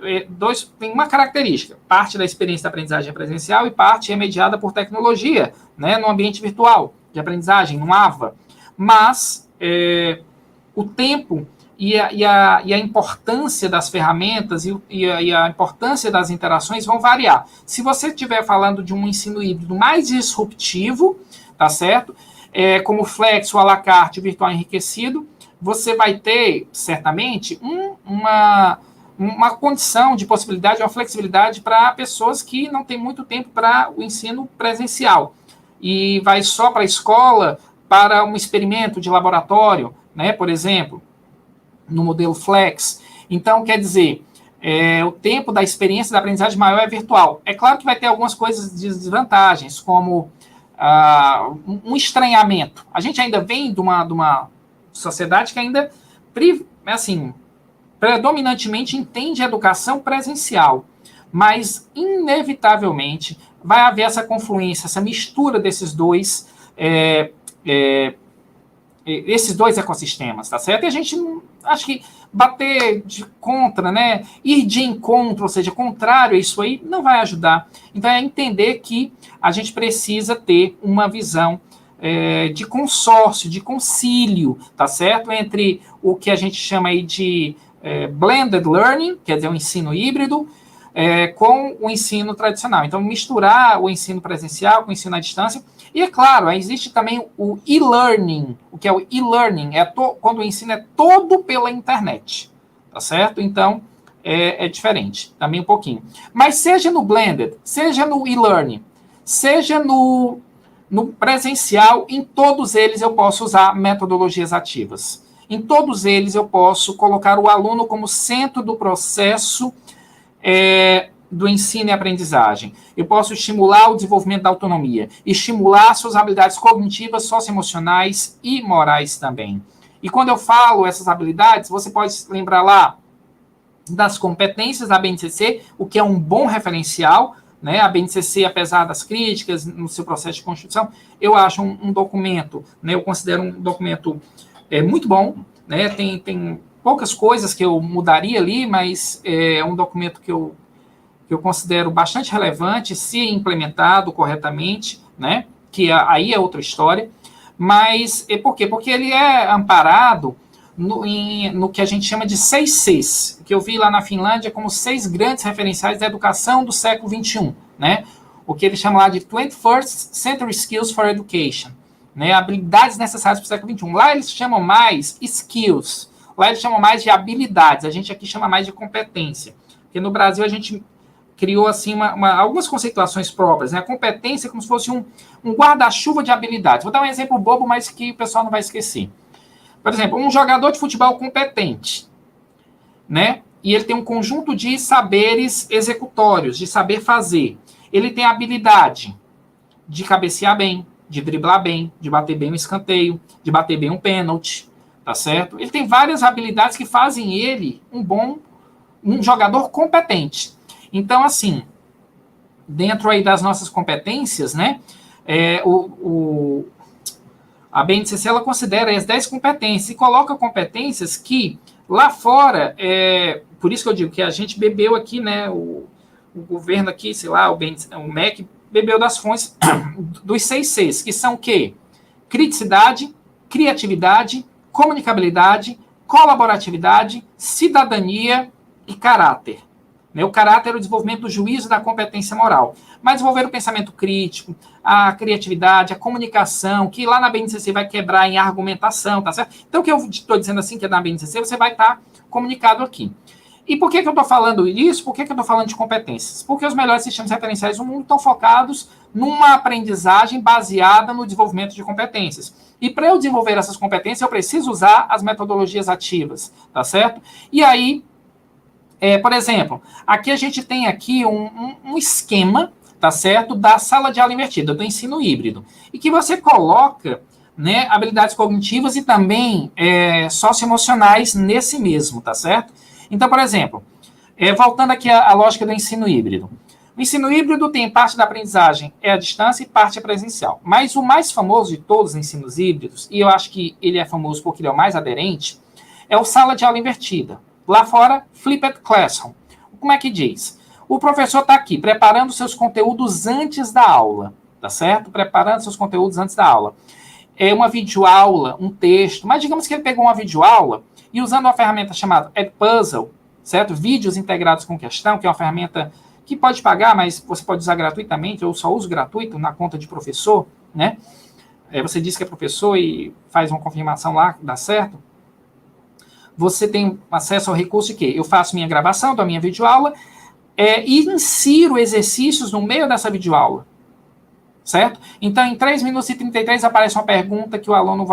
tem uma característica, parte da experiência da aprendizagem é presencial e parte é mediada por tecnologia, né, no ambiente virtual de aprendizagem, no AVA. Mas o tempo e a importância das ferramentas e a importância das interações vão variar. Se você estiver falando de um ensino híbrido mais disruptivo, tá certo? Como Flex, o à la carte, o virtual enriquecido, você vai ter, certamente, uma condição de possibilidade, uma flexibilidade para pessoas que não têm muito tempo para o ensino presencial e vai só para a escola para um experimento de laboratório, né, por exemplo, no modelo Flex. Então, quer dizer, o tempo da experiência da aprendizagem maior é virtual. É claro que vai ter algumas coisas de desvantagens, como um estranhamento. A gente ainda vem de uma sociedade que ainda, assim, predominantemente entende a educação presencial, mas, inevitavelmente, vai haver essa confluência, essa mistura desses dois ecossistemas, tá certo? E a gente, acho que bater de contra, né, ir de encontro, ou seja, contrário a isso aí, não vai ajudar. Então, é entender que a gente precisa ter uma visão de consórcio, de concílio, tá certo? Entre o que a gente chama aí de blended learning, quer dizer, o ensino híbrido, com o ensino tradicional. Então, misturar o ensino presencial com o ensino à distância. E, é claro, existe também o e-learning. O que é o e-learning? Quando o ensino é todo pela internet, tá certo? Então, é diferente, também um pouquinho. Mas seja no blended, seja no e-learning, seja no presencial, em todos eles eu posso usar metodologias ativas. Em todos eles eu posso colocar o aluno como centro do processo do ensino e aprendizagem. Eu posso estimular o desenvolvimento da autonomia, estimular suas habilidades cognitivas, socioemocionais e morais também. E quando eu falo essas habilidades, você pode lembrar lá das competências da BNCC, o que é um bom referencial, né? A BNCC, apesar das críticas no seu processo de construção, eu acho um documento, né? Eu considero um documento muito bom, né? Tem poucas coisas que eu mudaria ali, mas é um documento que eu considero bastante relevante, se implementado corretamente, né? Que aí é outra história. Mas por quê? Porque ele é amparado no que a gente chama de 6 Cs, que eu vi lá na Finlândia como 6 grandes referenciais da educação do século XXI, né? O que eles chamam lá de 21st Century Skills for Education, né? Habilidades necessárias para o século XXI. Lá eles chamam mais skills, lá eles chamam mais de habilidades, a gente aqui chama mais de competência, porque no Brasil a gente criou assim algumas conceituações próprias, né? A competência é como se fosse um guarda-chuva de habilidades. Vou dar um exemplo bobo, mas que o pessoal não vai esquecer. Por exemplo, um jogador de futebol competente, né? E ele tem um conjunto de saberes executórios, de saber fazer. Ele tem a habilidade de cabecear bem, de driblar bem, de bater bem um escanteio, de bater bem um pênalti, tá certo? Ele tem várias habilidades que fazem ele um jogador competente. Então, assim, dentro aí das nossas competências, né? A BNCC, ela considera as 10 competências e coloca competências que lá fora, por isso que eu digo que a gente bebeu aqui, né, o governo aqui, sei lá, o MEC, bebeu das fontes dos 6 Cs, que são o quê? Criticidade, criatividade, comunicabilidade, colaboratividade, cidadania e caráter. O caráter é o desenvolvimento do juízo e da competência moral. Mas desenvolver o pensamento crítico, a criatividade, a comunicação, que lá na BNCC vai quebrar em argumentação, tá certo? Então, o que eu estou dizendo assim, que é na BNCC, você vai estar comunicado aqui. E por que eu estou falando isso? Por que eu estou falando de competências? Porque os melhores sistemas referenciais do mundo estão focados numa aprendizagem baseada no desenvolvimento de competências. E para eu desenvolver essas competências, eu preciso usar as metodologias ativas, tá certo? E aí, por exemplo, aqui a gente tem aqui um esquema, tá certo, da sala de aula invertida, do ensino híbrido, e que você coloca, né, habilidades cognitivas e também socioemocionais nesse mesmo, tá certo? Então, por exemplo, voltando aqui à lógica do ensino híbrido. O ensino híbrido tem parte da aprendizagem à distância e parte presencial. Mas o mais famoso de todos os ensinos híbridos, e eu acho que ele é famoso porque ele é o mais aderente, é o sala de aula invertida. Lá fora, Flipped Classroom. Como é que diz? O professor está aqui preparando seus conteúdos antes da aula, tá certo? Preparando seus conteúdos antes da aula. É uma videoaula, um texto, mas digamos que ele pegou uma videoaula e usando uma ferramenta chamada Edpuzzle, certo? Vídeos integrados com questão, que é uma ferramenta que pode pagar, mas você pode usar gratuitamente, ou só uso gratuito na conta de professor, né? Você diz que é professor e faz uma confirmação lá, dá certo. Você tem acesso ao recurso de quê? Eu faço minha gravação da minha videoaula e insiro exercícios no meio dessa videoaula, certo? Então, em 3 minutos e 33 aparece uma pergunta que o aluno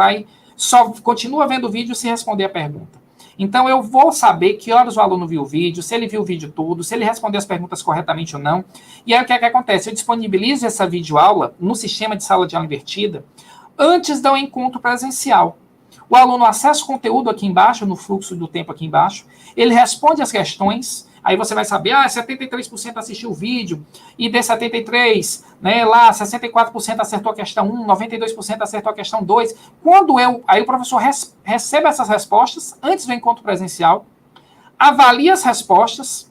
só continua vendo o vídeo se responder a pergunta. Então, eu vou saber que horas o aluno viu o vídeo, se ele viu o vídeo todo, se ele respondeu as perguntas corretamente ou não. E aí, o que é que acontece? Eu disponibilizo essa videoaula no sistema de sala de aula invertida antes do encontro presencial. O aluno acessa o conteúdo aqui embaixo, no fluxo do tempo aqui embaixo, ele responde as questões, aí você vai saber, 73% assistiu o vídeo, e de 73%, né, lá, 64% acertou a questão 1, 92% acertou a questão 2. Aí o professor recebe essas respostas antes do encontro presencial, avalia as respostas,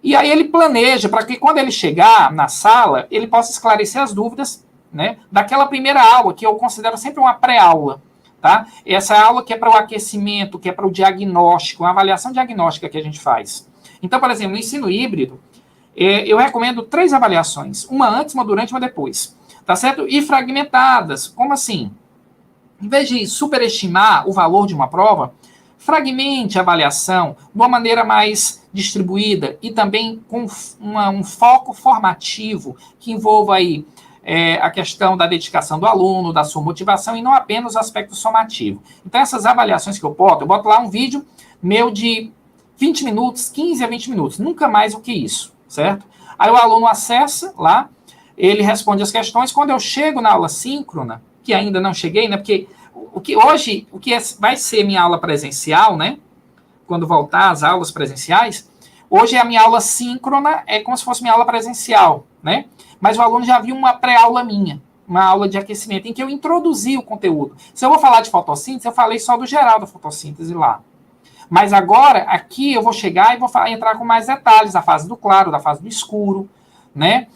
e aí ele planeja para que quando ele chegar na sala, ele possa esclarecer as dúvidas, né, daquela primeira aula, que eu considero sempre uma pré-aula. Tá? Essa aula que é para o aquecimento, que é para o diagnóstico, uma avaliação diagnóstica que a gente faz. Então, por exemplo, no ensino híbrido, eu recomendo 3 avaliações, uma antes, uma durante, uma depois, tá certo? E fragmentadas, como assim? Em vez de superestimar o valor de uma prova, fragmente a avaliação de uma maneira mais distribuída e também com um foco formativo que envolva aí a questão da dedicação do aluno, da sua motivação, e não apenas o aspecto somativo. Então, essas avaliações que eu boto lá um vídeo meu de 20 minutos, 15 a 20 minutos, nunca mais do que isso, certo? Aí o aluno acessa lá, ele responde as questões. Quando eu chego na aula síncrona, que ainda não cheguei, né? Porque vai ser minha aula presencial, né? Quando voltar às aulas presenciais, hoje a minha aula síncrona é como se fosse minha aula presencial, né? Mas o aluno já viu uma pré-aula minha, uma aula de aquecimento, em que eu introduzi o conteúdo. Se eu vou falar de fotossíntese, eu falei só do geral da fotossíntese lá. Mas agora, aqui eu vou chegar e vou entrar com mais detalhes da fase do claro, da fase do escuro, né?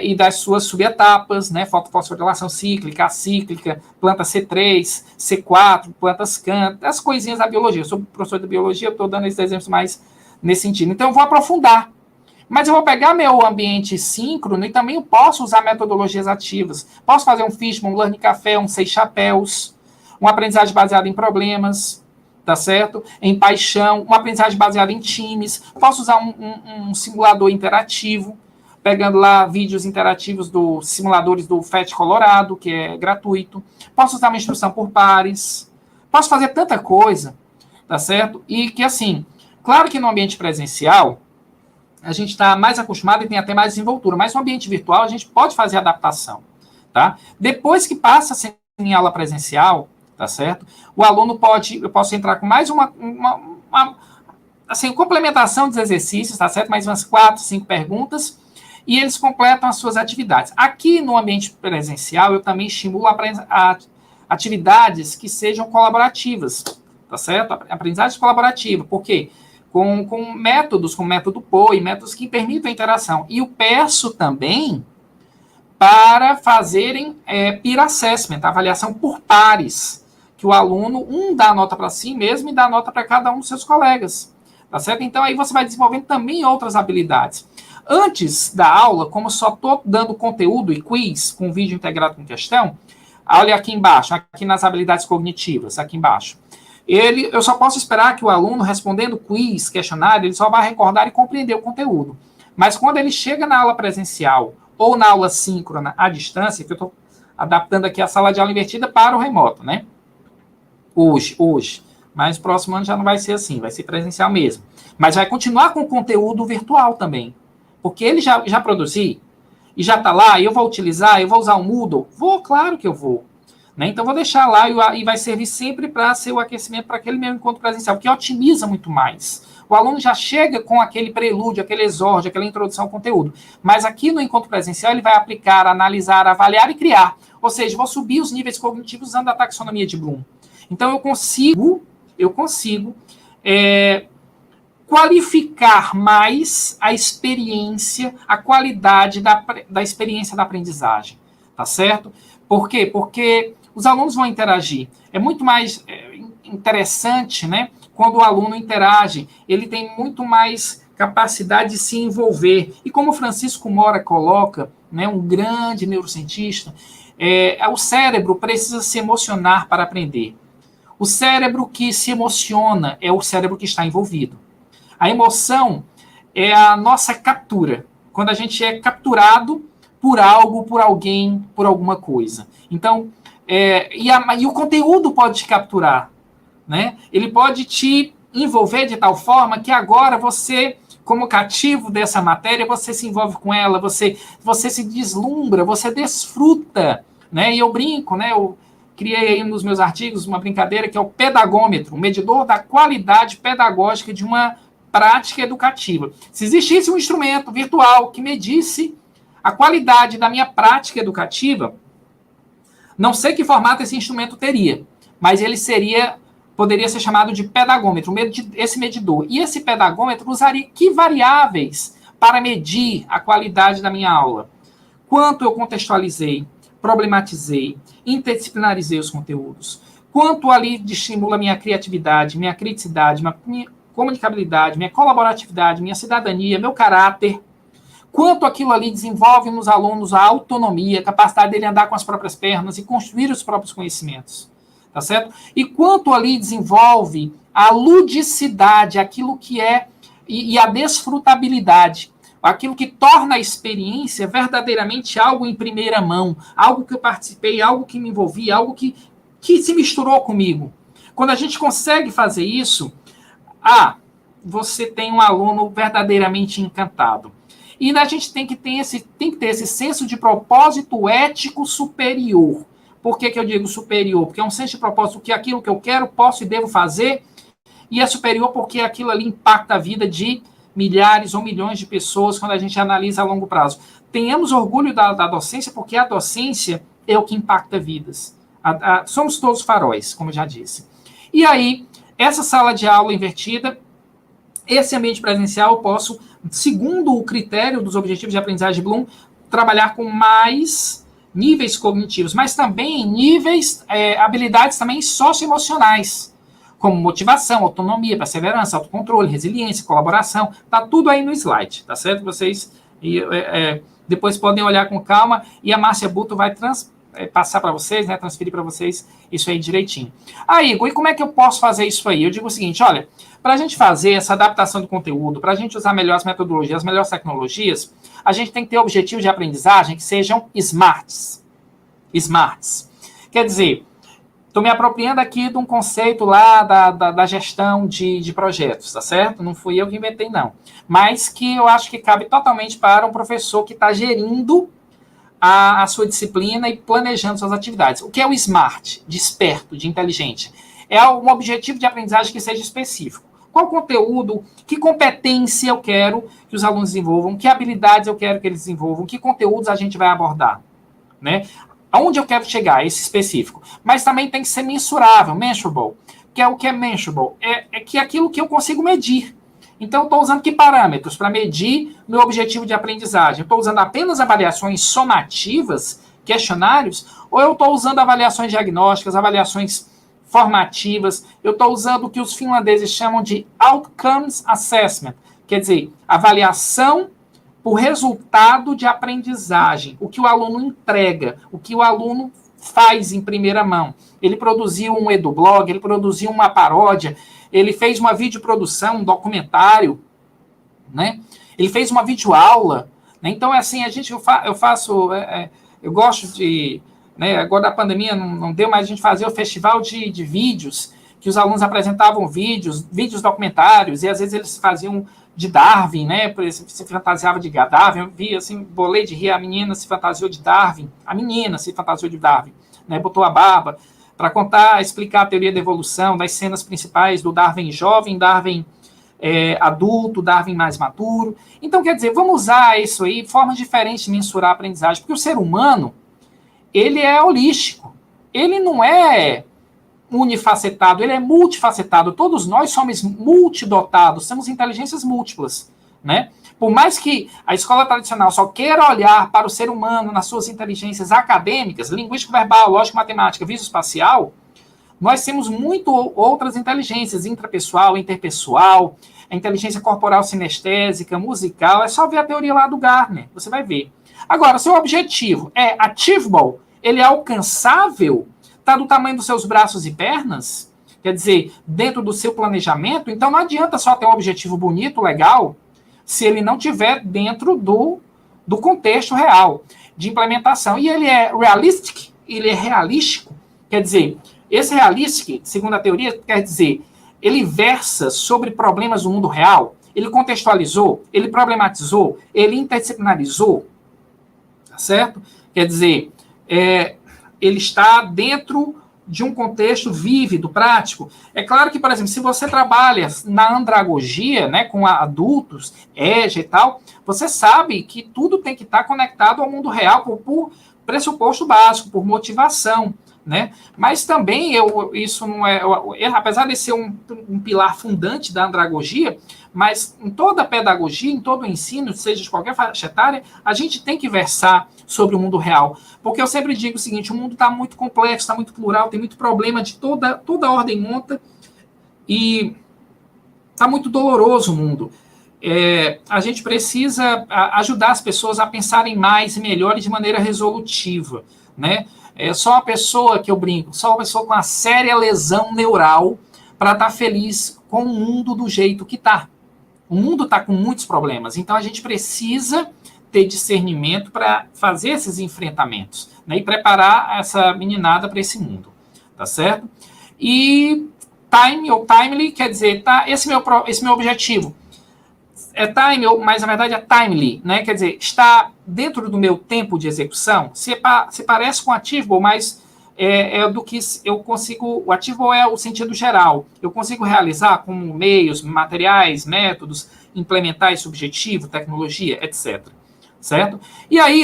E das suas subetapas, né? Fotofosforilação cíclica, acíclica, planta C3, C4, plantas CAN, as coisinhas da biologia. Eu sou professor de biologia, eu estou dando esses exemplos mais nesse sentido. Então, eu vou aprofundar. Mas eu vou pegar meu ambiente síncrono e também eu posso usar metodologias ativas. Posso fazer um Fishman, um Learning Café, um 6 chapéus, uma aprendizagem baseada em problemas, tá certo? Em paixão, uma aprendizagem baseada em times. Posso usar um simulador interativo, pegando lá vídeos interativos dos simuladores do FET Colorado, que é gratuito. Posso usar uma instrução por pares. Posso fazer tanta coisa, tá certo? E que, assim, claro que no ambiente presencial, a gente está mais acostumado e tem até mais desenvoltura, mas no ambiente virtual a gente pode fazer adaptação, tá? Depois que passa a ser em aula presencial, tá certo? O aluno eu posso entrar com mais uma complementação dos exercícios, tá certo? Mais umas 4, 5 perguntas, e eles completam as suas atividades. Aqui no ambiente presencial, eu também estimulo atividades que sejam colaborativas, tá certo? Aprendizagem colaborativa, por quê? Com métodos, como método POI, métodos que permitam a interação. E eu peço também para fazerem peer assessment, avaliação por pares, que o aluno, dá a nota para si mesmo e dá a nota para cada um dos seus colegas, tá certo? Então, aí você vai desenvolvendo também outras habilidades. Antes da aula, como só estou dando conteúdo e quiz, com vídeo integrado com questão, olha aqui embaixo, aqui nas habilidades cognitivas, aqui embaixo. Eu só posso esperar que o aluno, respondendo quiz, questionário, ele só vai recordar e compreender o conteúdo. Mas quando ele chega na aula presencial ou na aula síncrona à distância, que eu estou adaptando aqui a sala de aula invertida para o remoto, né? Hoje. Mas no próximo ano já não vai ser assim, vai ser presencial mesmo. Mas vai continuar com o conteúdo virtual também. Porque ele já produzi e já está lá, e eu vou utilizar, eu vou usar o Moodle? Vou, claro que eu vou. Né? Então, vou deixar lá e vai servir sempre para ser o aquecimento para aquele mesmo encontro presencial, que otimiza muito mais. O aluno já chega com aquele prelúdio, aquele exórdio, aquela introdução ao conteúdo. Mas aqui no encontro presencial, ele vai aplicar, analisar, avaliar e criar. Ou seja, vou subir os níveis cognitivos usando a taxonomia de Bloom. Então, eu consigo qualificar mais a experiência, a qualidade da experiência da aprendizagem. Tá certo? Por quê? Porque os alunos vão interagir. É muito mais interessante, né, quando o aluno interage, ele tem muito mais capacidade de se envolver. E como o Francisco Mora coloca, né, um grande neurocientista, o cérebro precisa se emocionar para aprender. O cérebro que se emociona é o cérebro que está envolvido. A emoção é a nossa captura, quando a gente é capturado por algo, por alguém, por alguma coisa. Então, e o conteúdo pode te capturar, né? Ele pode te envolver de tal forma que agora você, como cativo dessa matéria, você se envolve com ela, você se deslumbra, você desfruta, né? E eu brinco, né? Eu criei aí nos meus artigos uma brincadeira que é o pedagômetro, o medidor da qualidade pedagógica de uma prática educativa. Se existisse um instrumento virtual que medisse a qualidade da minha prática educativa, não sei que formato esse instrumento teria, mas ele poderia ser chamado de pedagômetro, esse medidor. E esse pedagômetro usaria que variáveis para medir a qualidade da minha aula? Quanto eu contextualizei, problematizei, interdisciplinarizei os conteúdos? Quanto ali estimula minha criatividade, minha criticidade, minha comunicabilidade, minha colaboratividade, minha cidadania, meu caráter? Quanto aquilo ali desenvolve nos alunos a autonomia, a capacidade dele andar com as próprias pernas e construir os próprios conhecimentos, tá certo? E quanto ali desenvolve a ludicidade, aquilo que é, e a desfrutabilidade, aquilo que torna a experiência verdadeiramente algo em primeira mão, algo que eu participei, algo que me envolvi, algo que se misturou comigo. Quando a gente consegue fazer isso, você tem um aluno verdadeiramente encantado. E a gente tem que ter esse senso de propósito ético superior. Por que eu digo superior? Porque é um senso de propósito que aquilo que eu quero, posso e devo fazer, e é superior porque aquilo ali impacta a vida de milhares ou milhões de pessoas quando a gente analisa a longo prazo. Tenhamos orgulho da docência, porque a docência é o que impacta vidas. Somos todos faróis, como eu já disse. E aí, essa sala de aula invertida, esse ambiente presencial, eu posso, segundo o critério dos objetivos de aprendizagem de Bloom, trabalhar com mais níveis cognitivos, mas também níveis, habilidades também socioemocionais, como motivação, autonomia, perseverança, autocontrole, resiliência, colaboração, tá tudo aí no slide, tá certo? Vocês depois podem olhar com calma e a Márcia Buto vai passar para vocês, né, transferir para vocês isso aí direitinho. Igor, e como é que eu posso fazer isso aí? Eu digo o seguinte, olha, para a gente fazer essa adaptação do conteúdo, para a gente usar melhores metodologias, as melhores tecnologias, a gente tem que ter objetivos de aprendizagem que sejam smarts. Quer dizer, estou me apropriando aqui de um conceito lá da gestão de projetos, tá certo? Não fui eu que inventei, não. Mas que eu acho que cabe totalmente para um professor que está gerindo a sua disciplina e planejando suas atividades. O que é o SMART, de esperto, de inteligente? É um objetivo de aprendizagem que seja específico. Qual conteúdo, que competência eu quero que os alunos desenvolvam, que habilidades eu quero que eles desenvolvam, que conteúdos a gente vai abordar, né? Aonde eu quero chegar, esse específico. Mas também tem que ser mensurável, mensurable. Que é o que é mensurable? É que é aquilo que eu consigo medir. Então, eu estou usando que parâmetros para medir meu objetivo de aprendizagem? Eu estou usando apenas avaliações somativas, questionários, ou eu estou usando avaliações diagnósticas, avaliações formativas? Eu estou usando o que os finlandeses chamam de Outcomes Assessment, quer dizer, avaliação por resultado de aprendizagem, o que o aluno entrega, o que o aluno faz em primeira mão. Ele produziu um edublog, ele produziu uma paródia, ele fez uma videoprodução, um documentário, né? Ele fez uma videoaula, né? Então, assim, eu gosto de, né, agora da pandemia não deu, mas a gente fazia o festival de vídeos, que os alunos apresentavam vídeos documentários, e às vezes eles faziam de Darwin, né? Por exemplo, se fantasiava de Darwin, eu vi, assim, bolei de rir, a menina se fantasiou de Darwin, né? Botou a barba, para contar, explicar a teoria da evolução, das cenas principais do Darwin jovem, Darwin adulto, Darwin mais maduro. Então, quer dizer, vamos usar isso aí, formas diferentes de mensurar a aprendizagem, porque o ser humano, ele é holístico, ele não é unifacetado, ele é multifacetado. Todos nós somos multidotados, temos inteligências múltiplas, né? Por mais que a escola tradicional só queira olhar para o ser humano nas suas inteligências acadêmicas, linguístico-verbal, lógico-matemática, visoespacial, Nós temos muito outras inteligências, intrapessoal, interpessoal, a inteligência corporal sinestésica, musical, é só ver a teoria lá do Gardner, você vai ver. Agora, seu objetivo é achievable, ele é alcançável, está do tamanho dos seus braços e pernas, quer dizer, dentro do seu planejamento, então não adianta só ter um objetivo bonito, legal, se ele não tiver dentro do contexto real de implementação. E ele é realistic, ele é realístico, quer dizer, esse realistic, segundo a teoria, quer dizer, ele versa sobre problemas do mundo real, ele contextualizou, ele problematizou, ele interdisciplinarizou, tá certo? Quer dizer, ele está dentro de um contexto vívido, prático. É claro que, por exemplo, se você trabalha na andragogia, né, com adultos, EJA e tal, você sabe que tudo tem que estar conectado ao mundo real por pressuposto básico, por motivação, né? Mas também isso não apesar de ser um pilar fundante da andragogia, mas em toda a pedagogia, em todo o ensino, seja de qualquer faixa etária, a gente tem que versar sobre o mundo real. Porque eu sempre digo o seguinte, o mundo está muito complexo, está muito plural, tem muito problema de toda ordem e monta, e está muito doloroso o mundo. A gente precisa ajudar as pessoas a pensarem mais e melhor e de maneira resolutiva, né? Só uma pessoa, que eu brinco, só uma pessoa com uma séria lesão neural para estar feliz com o mundo do jeito que está. O mundo está com muitos problemas, então a gente precisa ter discernimento para fazer esses enfrentamentos, né, e preparar essa meninada para esse mundo, tá certo? E time ou timely quer dizer, esse meu objetivo é time, mas na verdade é timely, né? Quer dizer, está dentro do meu tempo de execução, se parece com achievable, mas do que eu consigo, o achievable é o sentido geral, eu consigo realizar com meios, materiais, métodos, implementar esse objetivo, tecnologia, etc. Certo? E aí,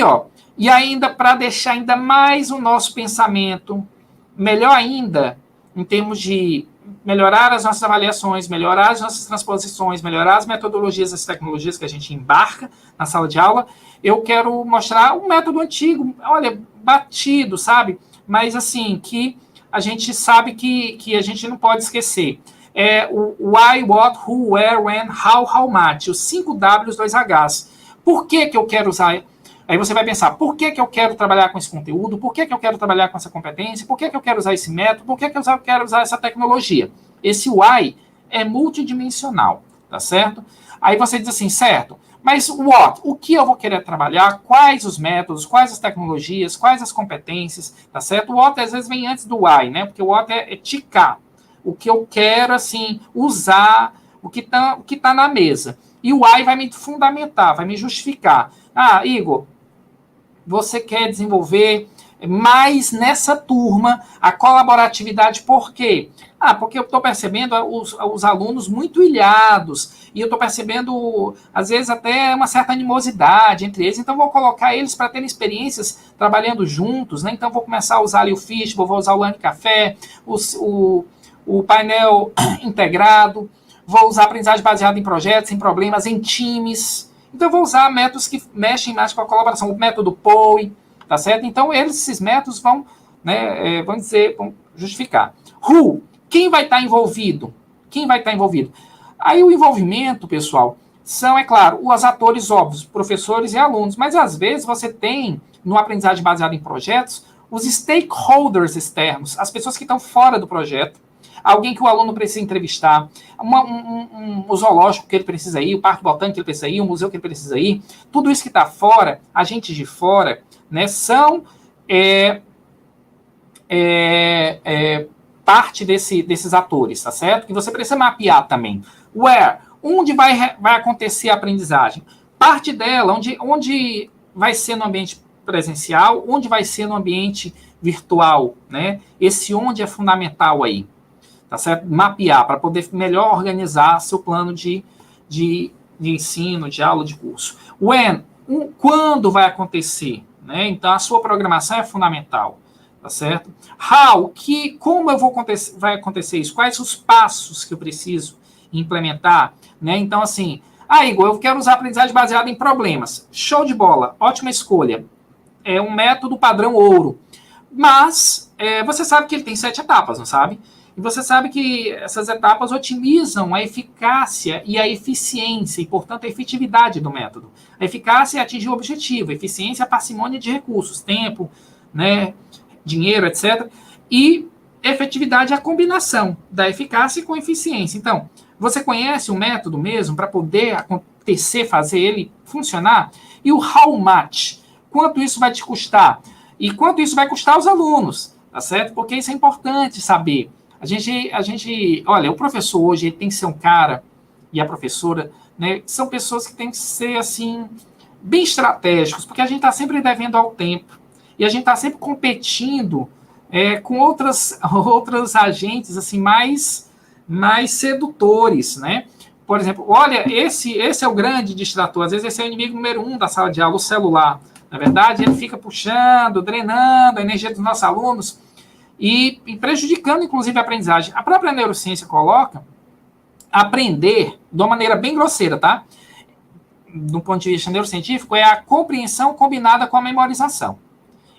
e ainda para deixar ainda mais o nosso pensamento melhor ainda, em termos de melhorar as nossas avaliações, melhorar as nossas transposições, melhorar as metodologias, as tecnologias que a gente embarca na sala de aula, eu quero mostrar um método antigo, olha, batido, sabe? Mas assim, que a gente sabe que a gente não pode esquecer. O why, what, who, where, when, how much, os 5 Ws, 2 Hs. Por que eu quero usar? Aí você vai pensar, por que eu quero trabalhar com esse conteúdo? Por que eu quero trabalhar com essa competência? Por que eu quero usar esse método? Por que eu quero usar essa tecnologia? Esse why é multidimensional, tá certo? Aí você diz assim, certo, mas what? O que eu vou querer trabalhar? Quais os métodos? Quais as tecnologias? Quais as competências? Tá certo? O what às vezes vem antes do why, né? Porque o what é ticar. O que eu quero, assim, usar, o que tá na mesa. E o why vai me fundamentar, vai me justificar. Ah, Igor, você quer desenvolver mais nessa turma a colaboratividade, por quê? Porque eu estou percebendo os alunos muito ilhados, e eu estou percebendo, às vezes, até uma certa animosidade entre eles, então vou colocar eles para terem experiências trabalhando juntos, né? Então vou começar a usar ali o Fishbowl, vou usar o Learning Café, o painel integrado, vou usar aprendizagem baseada em projetos, em problemas, em times. Então, eu vou usar métodos que mexem mais com a colaboração. O método POE, tá certo? Então, esses métodos vão justificar. Who? Quem vai estar envolvido? Quem vai estar envolvido? Aí, o envolvimento, pessoal, são, é claro, os atores óbvios, professores e alunos. Mas, às vezes, você tem, no aprendizagem baseada em projetos, os stakeholders externos, as pessoas que estão fora do projeto, alguém que o aluno precisa entrevistar, um zoológico que ele precisa ir, o parque botânico que ele precisa ir, o museu que ele precisa ir, tudo isso que está fora, agentes de fora, né, são parte desses atores, tá certo? Que você precisa mapear também. Where? Onde vai acontecer a aprendizagem? Parte dela, onde vai ser no ambiente presencial, onde vai ser no ambiente virtual, né? Esse onde é fundamental aí. Tá certo? Mapear, para poder melhor organizar seu plano de ensino, de aula, de curso. When? Quando vai acontecer? Né? Então, a sua programação é fundamental. Tá certo? How? Como vai acontecer isso? Quais os passos que eu preciso implementar? Né? Então, assim, Igor, eu quero usar aprendizagem baseada em problemas. Show de bola, ótima escolha. É um método padrão ouro. Mas você sabe que ele tem 7 etapas, não sabe? E você sabe que essas etapas otimizam a eficácia e a eficiência, e, portanto, a efetividade do método. A eficácia é atingir o objetivo, a eficiência é a parcimônia de recursos, tempo, né, dinheiro, etc. E efetividade é a combinação da eficácia com eficiência. Então, você conhece o método mesmo para poder acontecer, fazer ele funcionar? E o how much? Quanto isso vai te custar? E quanto isso vai custar aos alunos? Tá certo? Porque isso é importante saber. Olha, o professor hoje ele tem que ser um cara, e a professora, né, são pessoas que têm que ser, assim, bem estratégicos, porque a gente está sempre devendo ao tempo, e a gente está sempre competindo com outros agentes, assim, mais sedutores, né? Por exemplo, olha, esse é o grande distrator, às vezes esse é o inimigo número 1 da sala de aula, o celular. Na verdade, ele fica puxando, drenando a energia dos nossos alunos, e prejudicando, inclusive, a aprendizagem. A própria neurociência coloca aprender, de uma maneira bem grosseira, tá? Do ponto de vista neurocientífico, é a compreensão combinada com a memorização.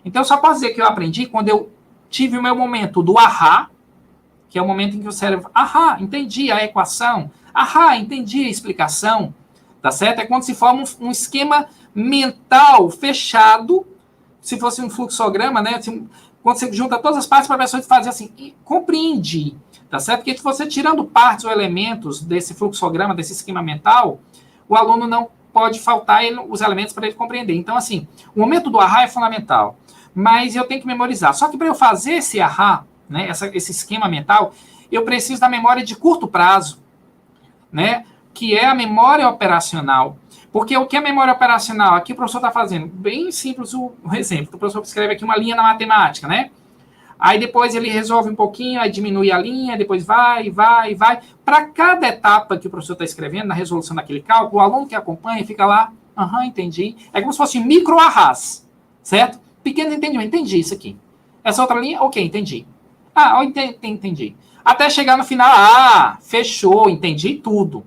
Então, eu só posso dizer que eu aprendi quando eu tive o meu momento do ahá, que é o momento em que o cérebro, ahá, entendi a equação, ahá, entendi a explicação, tá certo? É quando se forma um esquema mental fechado, se fosse um fluxograma, né? Quando você junta todas as partes para a pessoa fazer assim, compreende, tá certo? Porque se você tirando partes ou elementos desse fluxograma, desse esquema mental, o aluno não pode faltar os elementos para ele compreender. Então, assim, o momento do ahá é fundamental, mas eu tenho que memorizar. Só que para eu fazer esse ahá, né, esse esquema mental, eu preciso da memória de curto prazo, né, que é a memória operacional. Porque o que é memória operacional? Aqui o professor está fazendo, bem simples o exemplo. O professor escreve aqui uma linha na matemática, né? Aí depois ele resolve um pouquinho, aí diminui a linha, depois vai. Para cada etapa que o professor está escrevendo, na resolução daquele cálculo, o aluno que acompanha fica lá, entendi. É como se fosse micro-arrás, certo? Pequeno entendimento, entendi isso aqui. Essa outra linha, ok, entendi. Entendi. Até chegar no final, fechou, entendi tudo.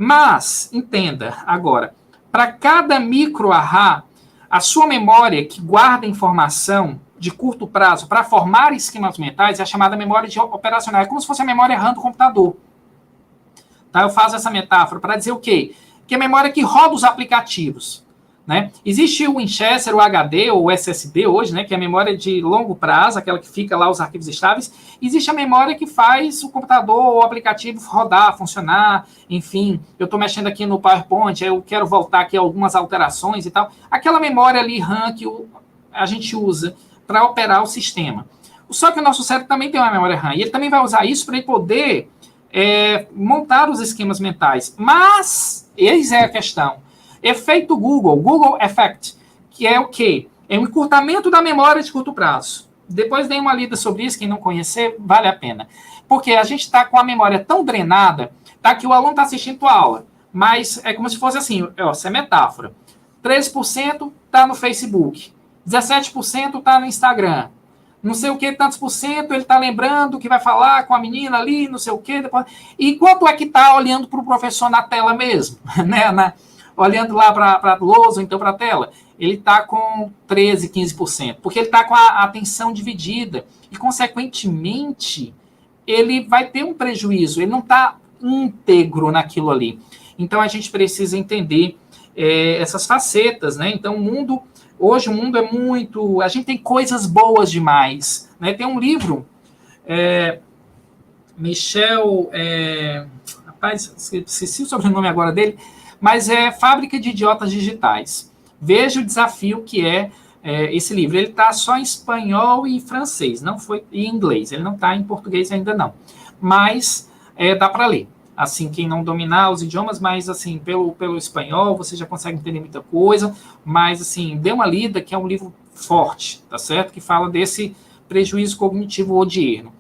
Mas, entenda agora, para cada micro-ahá, a sua memória que guarda informação de curto prazo para formar esquemas mentais é a chamada memória operacional. É como se fosse a memória RAM do computador. Tá? Eu faço essa metáfora para dizer o quê? Que é a memória que roda os aplicativos. Né? Existe o Winchester, o HD ou o SSD hoje, né, que é a memória de longo prazo, aquela que fica lá os arquivos estáveis. Existe a memória que faz o computador ou o aplicativo rodar, funcionar, enfim. Eu estou mexendo aqui no PowerPoint, eu quero voltar aqui a algumas alterações e tal. Aquela memória ali RAM que a gente usa para operar o sistema. Só que o nosso cérebro também tem uma memória RAM, e ele também vai usar isso para ele poder montar os esquemas mentais. Mas, eis é a questão. Efeito Google Effect, que é o quê? É um encurtamento da memória de curto prazo. Depois dê uma lida sobre isso, quem não conhecer, vale a pena. Porque a gente está com a memória tão drenada, tá, que o aluno está assistindo a aula, mas é como se fosse assim, essa é metáfora. 13% está no Facebook, 17% está no Instagram, não sei o que, tantos por cento, ele está lembrando que vai falar com a menina ali, não sei o que. Depois... E quanto é que está olhando para o professor na tela mesmo? Né? Olhando lá para a lousa, ou então para a tela, ele está com 13%, 15%, porque ele está com a atenção dividida, e, consequentemente, ele vai ter um prejuízo, ele não está íntegro naquilo ali. Então, a gente precisa entender essas facetas, né? Então, hoje o mundo é muito... A gente tem coisas boas demais, né? Tem um livro, Michel... rapaz, esqueci o sobrenome agora dele, mas é Fábrica de Idiotas Digitais. Veja o desafio que é esse livro. Ele está só em espanhol e francês, não foi em inglês. Ele não está em português ainda não. Mas dá para ler. Assim, quem não dominar os idiomas, mas assim, pelo espanhol, você já consegue entender muita coisa. Mas assim, dê uma lida, que é um livro forte, tá certo? Que fala desse prejuízo cognitivo ou de erro.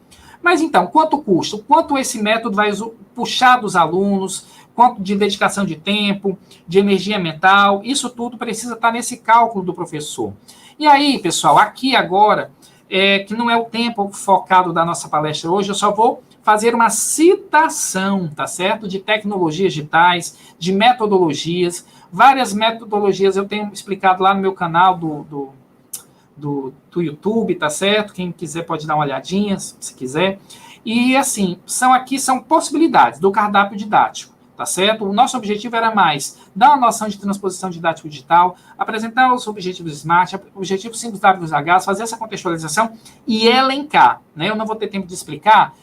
Mas então, quanto custa? Quanto esse método vai puxar dos alunos? Quanto de dedicação de tempo, de energia mental, isso tudo precisa estar nesse cálculo do professor. E aí, pessoal, aqui agora, que não é o tempo focado da nossa palestra hoje, eu só vou fazer uma citação, tá certo? De tecnologias digitais, de metodologias, várias metodologias eu tenho explicado lá no meu canal do YouTube, tá certo? Quem quiser pode dar uma olhadinha, se quiser. E, assim, são possibilidades do cardápio didático, tá certo? O nosso objetivo era mais dar uma noção de transposição didático digital, apresentar os objetivos SMART, objetivos 5WH, fazer essa contextualização e elencar, né? Eu não vou ter tempo de explicar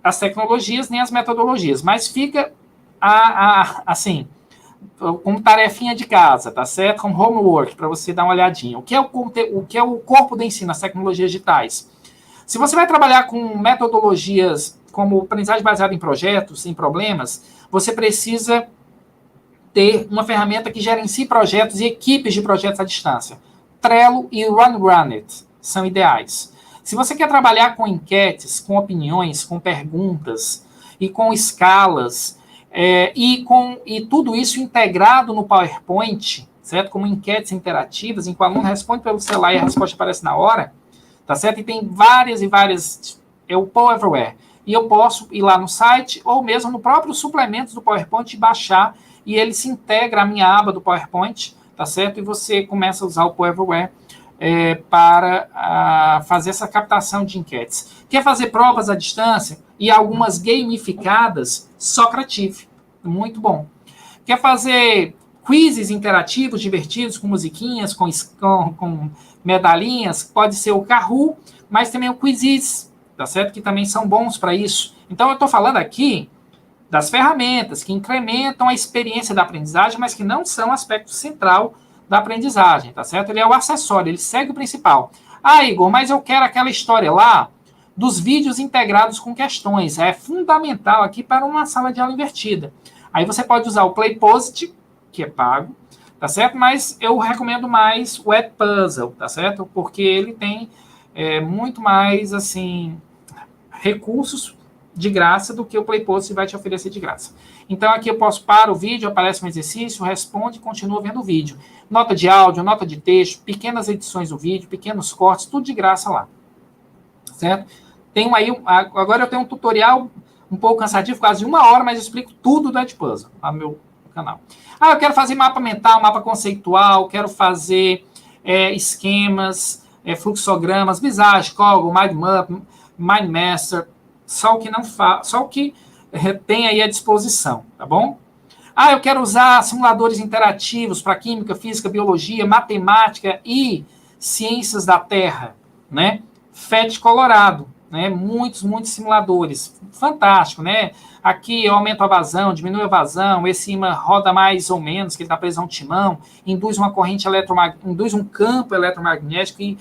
as tecnologias nem as metodologias, mas fica, assim, como tarefinha de casa, tá certo? Como homework, para você dar uma olhadinha. O que é o corpo do ensino, as tecnologias digitais? Se você vai trabalhar com metodologias como aprendizagem baseada em projetos, em problemas, você precisa ter uma ferramenta que gerencie projetos e equipes de projetos à distância. Trello e Runit são ideais. Se você quer trabalhar com enquetes, com opiniões, com perguntas e com escalas, e tudo isso integrado no PowerPoint, certo? Como enquetes interativas, em que o aluno responde pelo celular e a resposta aparece na hora, tá certo? E tem várias e várias, é o Power Everywhere. E eu posso ir lá no site ou mesmo no próprio suplementos do PowerPoint e baixar, e ele se integra à minha aba do PowerPoint, tá certo? E você começa a usar o Power Everywhere para fazer essa captação de enquetes. Quer fazer provas à distância e algumas gamificadas? Socrative, muito bom. Quer fazer quizzes interativos, divertidos, com musiquinhas, com medalhinhas? Pode ser o Kahoot, mas também o Quizzes, tá certo? Que também são bons para isso. Então, eu estou falando aqui das ferramentas que incrementam a experiência da aprendizagem, mas que não são aspecto central da aprendizagem, tá certo? Ele é o acessório, ele segue o principal. Ah, Igor, mas eu quero aquela história lá dos vídeos integrados com questões. É fundamental aqui para uma sala de aula invertida. Aí você pode usar o Playposit, que é pago, tá certo? Mas eu recomendo mais o Edpuzzle, tá certo? Porque ele tem muito mais, assim, recursos de graça do que o Playposit vai te oferecer de graça. Então, aqui eu posso parar o vídeo, aparece um exercício, responde e continua vendo o vídeo. Nota de áudio, nota de texto, pequenas edições do vídeo, pequenos cortes, tudo de graça lá. Certo? Agora eu tenho um tutorial um pouco cansativo, quase de 1 hora, mas eu explico tudo do Edpuzzle lá no meu canal. Eu quero fazer mapa mental, mapa conceitual, quero fazer esquemas, fluxogramas, Visage, Coggle, MindMap, MindMaster, só o que tem aí à disposição, tá bom? Eu quero usar simuladores interativos para química, física, biologia, matemática e ciências da Terra, né? FET Colorado, né? Muitos simuladores, fantástico, né? Aqui eu aumento a vazão, diminuo a vazão, esse imã roda mais ou menos, que ele está preso a um timão, induz induz um campo eletromagnético e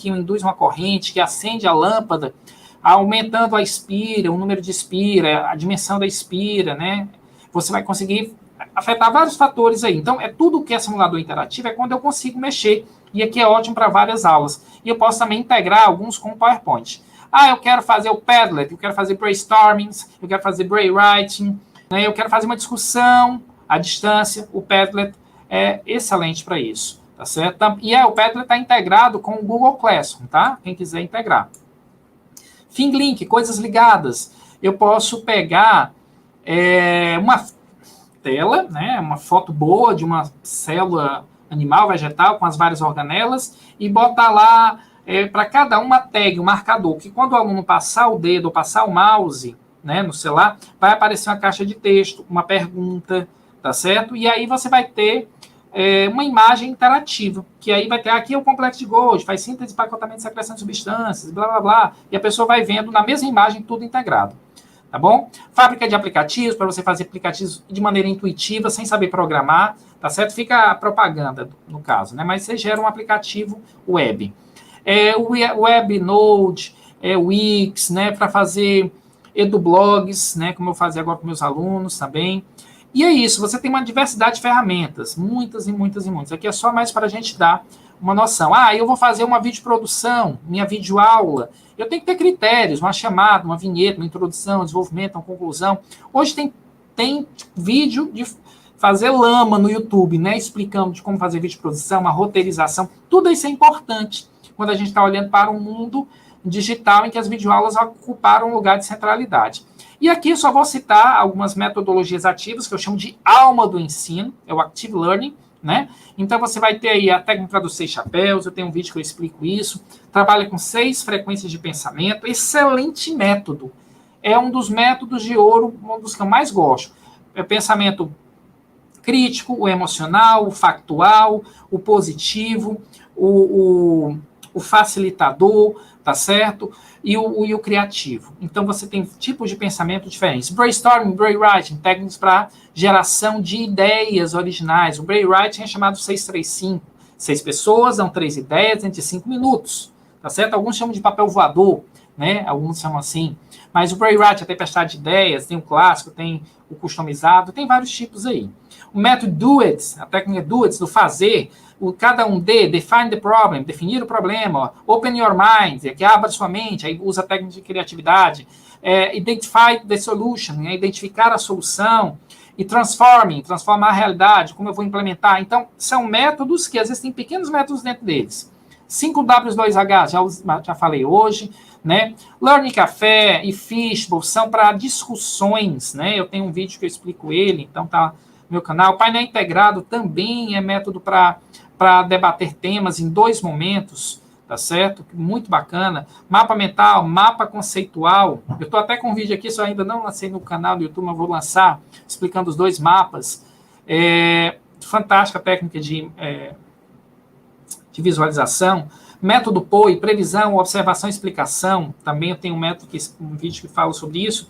induz uma corrente que acende a lâmpada, aumentando a espira, o número de espira, a dimensão da espira, né? Você vai conseguir afetar vários fatores aí. Então, tudo que é simulador interativo é quando eu consigo mexer. E aqui é ótimo para várias aulas. E eu posso também integrar alguns com o PowerPoint. Eu quero fazer o Padlet, eu quero fazer brainstormings, eu quero fazer brainwriting, né? Eu quero fazer uma discussão à distância. O Padlet é excelente para isso, tá certo? E o Padlet está integrado com o Google Classroom, tá? Quem quiser integrar. ThingLink, coisas ligadas. Eu posso pegar uma tela, né, uma foto boa de uma célula animal, vegetal, com as várias organelas, e botar lá para cada uma tag, um marcador, que quando o aluno passar o dedo ou passar o mouse, né, no celular, vai aparecer uma caixa de texto, uma pergunta, tá certo? E aí você vai ter uma imagem interativa, que aí vai ter, aqui é o complexo de Golgi, faz síntese, pacotamento e secreção de substâncias, blá, blá, blá, e a pessoa vai vendo na mesma imagem tudo integrado, tá bom? Fábrica de aplicativos, para você fazer aplicativos de maneira intuitiva, sem saber programar, tá certo? Fica a propaganda, no caso, né? Mas você gera um aplicativo web. WebNode, Wix, né? Para fazer edublogs, né? Como eu fazia agora com meus alunos também. E é isso, você tem uma diversidade de ferramentas, muitas e muitas e muitas. Aqui é só mais para a gente dar uma noção. Eu vou fazer uma videoprodução, minha videoaula. Eu tenho que ter critérios, uma chamada, uma vinheta, uma introdução, um desenvolvimento, uma conclusão. Hoje tem vídeo de fazer lama no YouTube, né? Explicando de como fazer videoprodução, uma roteirização. Tudo isso é importante quando a gente está olhando para um mundo digital em que as videoaulas ocuparam um lugar de centralidade. E aqui eu só vou citar algumas metodologias ativas que eu chamo de alma do ensino, é o Active Learning, né? Então, você vai ter aí a técnica dos 6 chapéus, eu tenho um vídeo que eu explico isso, trabalha com 6 frequências de pensamento, excelente método. É um dos métodos de ouro, um dos que eu mais gosto. É pensamento crítico, o emocional, o factual, o positivo, o facilitador, tá certo? E o criativo. Então, você tem tipos de pensamento diferentes. Brainstorming, brainwriting, técnicas para geração de ideias originais. O brainwriting é chamado 635. 6 pessoas dão 3 ideias dentro de 5 minutos, tá certo? Alguns chamam de papel voador, né? Alguns chamam assim. Mas o brainwriting, a tempestade de ideias, tem o clássico, tem o customizado, tem vários tipos aí. O método do it, a técnica do it, do fazer, cada um define the problem, definir o problema, open your mind, que abra sua mente, aí usa a técnica de criatividade, identify the solution, identificar a solução, e transformar a realidade, como eu vou implementar. Então, são métodos que às vezes tem pequenos métodos dentro deles. 5W2H, já falei hoje, né? Learning Café e Fishbowl são para discussões, né? Eu tenho um vídeo que eu explico ele, então tá no meu canal. Painel integrado também é método para debater temas em 2 momentos, tá certo? Muito bacana. Mapa mental, mapa conceitual. Eu estou até com um vídeo aqui, só ainda não lancei no canal do YouTube, mas vou lançar, explicando os 2 mapas. Fantástica técnica de visualização. Método POI, previsão, observação e explicação. Também eu tenho um vídeo que fala sobre isso,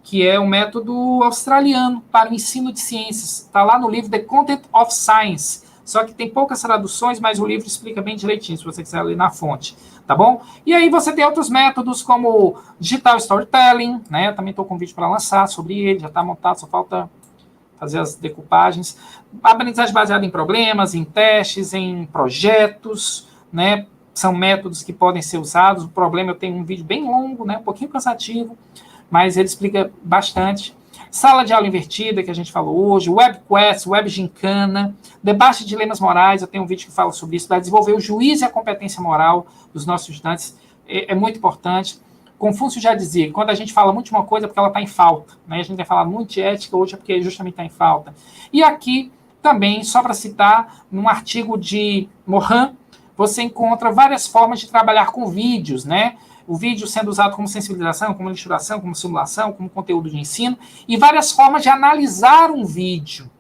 que é um método australiano para o ensino de ciências. Está lá no livro The Content of Science. Só que tem poucas traduções, mas o livro explica bem direitinho, se você quiser ler na fonte, tá bom? E aí você tem outros métodos, como digital storytelling, né? Eu também estou com um vídeo para lançar sobre ele, já está montado, só falta fazer as decupagens. Aprendizagem baseada em problemas, em testes, em projetos, né? São métodos que podem ser usados. O problema, eu tenho um vídeo bem longo, né? Um pouquinho cansativo, mas ele explica bastante. Sala de aula invertida, que a gente falou hoje, WebQuest, Web Gincana, debate de dilemas morais, eu tenho um vídeo que fala sobre isso, para desenvolver o juízo e a competência moral dos nossos estudantes, é muito importante. Confúcio já dizia, quando a gente fala muito de uma coisa é porque ela está em falta, né? A gente vai falar muito de ética hoje é porque justamente está em falta. E aqui também, só para citar, num artigo de Mohan, você encontra várias formas de trabalhar com vídeos, né? O vídeo sendo usado como sensibilização, como ilustração, como simulação, como conteúdo de ensino, e várias formas de analisar um vídeo,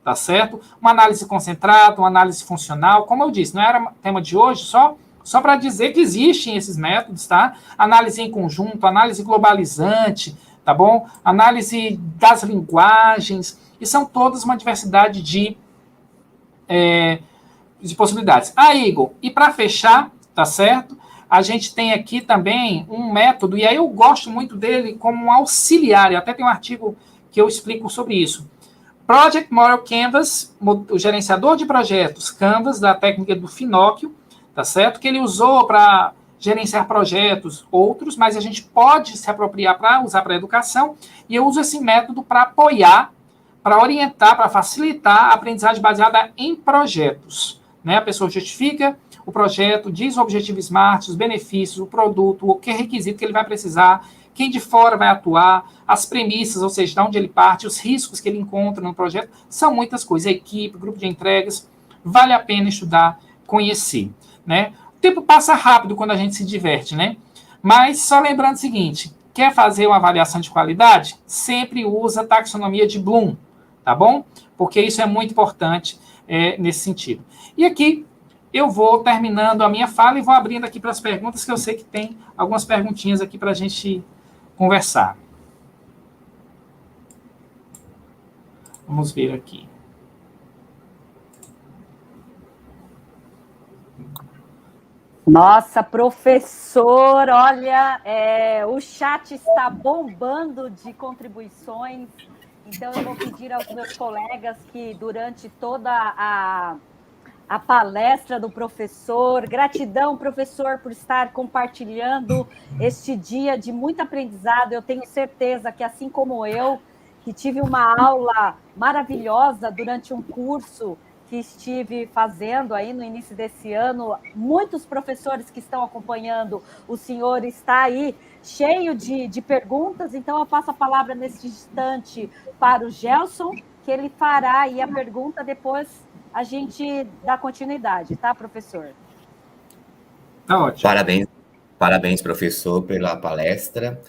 tá certo? Uma análise concentrada, uma análise funcional, como eu disse, não era tema de hoje, só para dizer que existem esses métodos, tá? Análise em conjunto, análise globalizante, tá bom? Análise das linguagens, e são todas uma diversidade de possibilidades. Igor, e para fechar, tá certo? A gente tem aqui também um método, e aí eu gosto muito dele como um auxiliar, e até tem um artigo que eu explico sobre isso. Project Model Canvas, o gerenciador de projetos Canvas, da técnica do Finóquio, tá certo? Que ele usou para gerenciar projetos, outros, mas a gente pode se apropriar para usar para a educação, e eu uso esse método para apoiar, para orientar, para facilitar a aprendizagem baseada em projetos, né? A pessoa justifica o projeto, diz o objetivo SMART, os benefícios, o produto, o que é requisito que ele vai precisar, quem de fora vai atuar, as premissas, ou seja, de onde ele parte, os riscos que ele encontra no projeto, são muitas coisas. A equipe, grupo de entregas, vale a pena estudar, conhecer, né? O tempo passa rápido quando a gente se diverte, né? Mas só lembrando o seguinte, quer fazer uma avaliação de qualidade? Sempre usa a taxonomia de Bloom, tá bom? Porque isso é muito importante nesse sentido. E aqui, eu vou terminando a minha fala e vou abrindo aqui para as perguntas, que eu sei que tem algumas perguntinhas aqui para a gente conversar. Vamos ver aqui. Nossa, professor, olha, o chat está bombando de contribuições, então eu vou pedir aos meus colegas que durante toda a palestra do professor. Gratidão, professor, por estar compartilhando este dia de muito aprendizado. Eu tenho certeza que, assim como eu, que tive uma aula maravilhosa durante um curso que estive fazendo aí no início desse ano, muitos professores que estão acompanhando, o senhor está aí cheio de perguntas, então eu passo a palavra neste instante para o Gelson, que ele fará aí a pergunta, depois a gente dá continuidade, tá, professor? Tá ótimo. Parabéns, professor, pela palestra.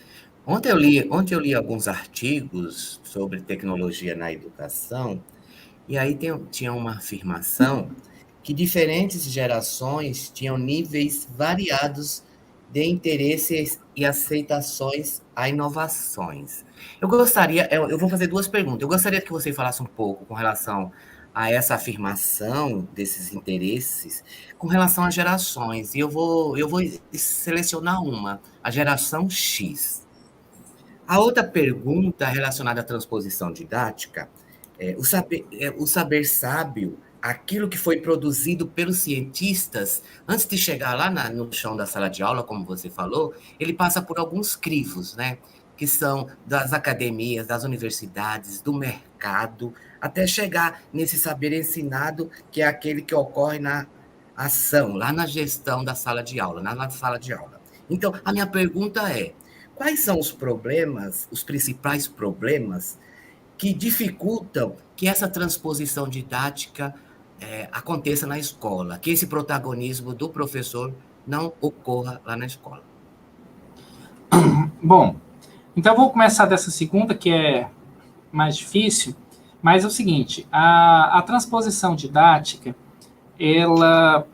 Ontem eu li alguns artigos sobre tecnologia na educação, e aí tinha uma afirmação que diferentes gerações tinham níveis variados de interesses e aceitações a inovações. Eu vou fazer duas perguntas. Eu gostaria que você falasse um pouco com relação a essa afirmação desses interesses, com relação às gerações. E eu vou selecionar uma, a geração X. A outra pergunta relacionada à transposição didática o saber sábio, aquilo que foi produzido pelos cientistas, antes de chegar lá no chão da sala de aula, como você falou, ele passa por alguns crivos, né? Que são das academias, das universidades, do mercado, até chegar nesse saber ensinado, que é aquele que ocorre na ação, lá na gestão da sala de aula, na sala de aula. Então, a minha pergunta é, quais são os problemas, os principais problemas que dificultam que essa transposição didática aconteça na escola, que esse protagonismo do professor não ocorra lá na escola? Bom, então eu vou começar dessa segunda, que é mais difícil, mas é o seguinte, a transposição didática, ela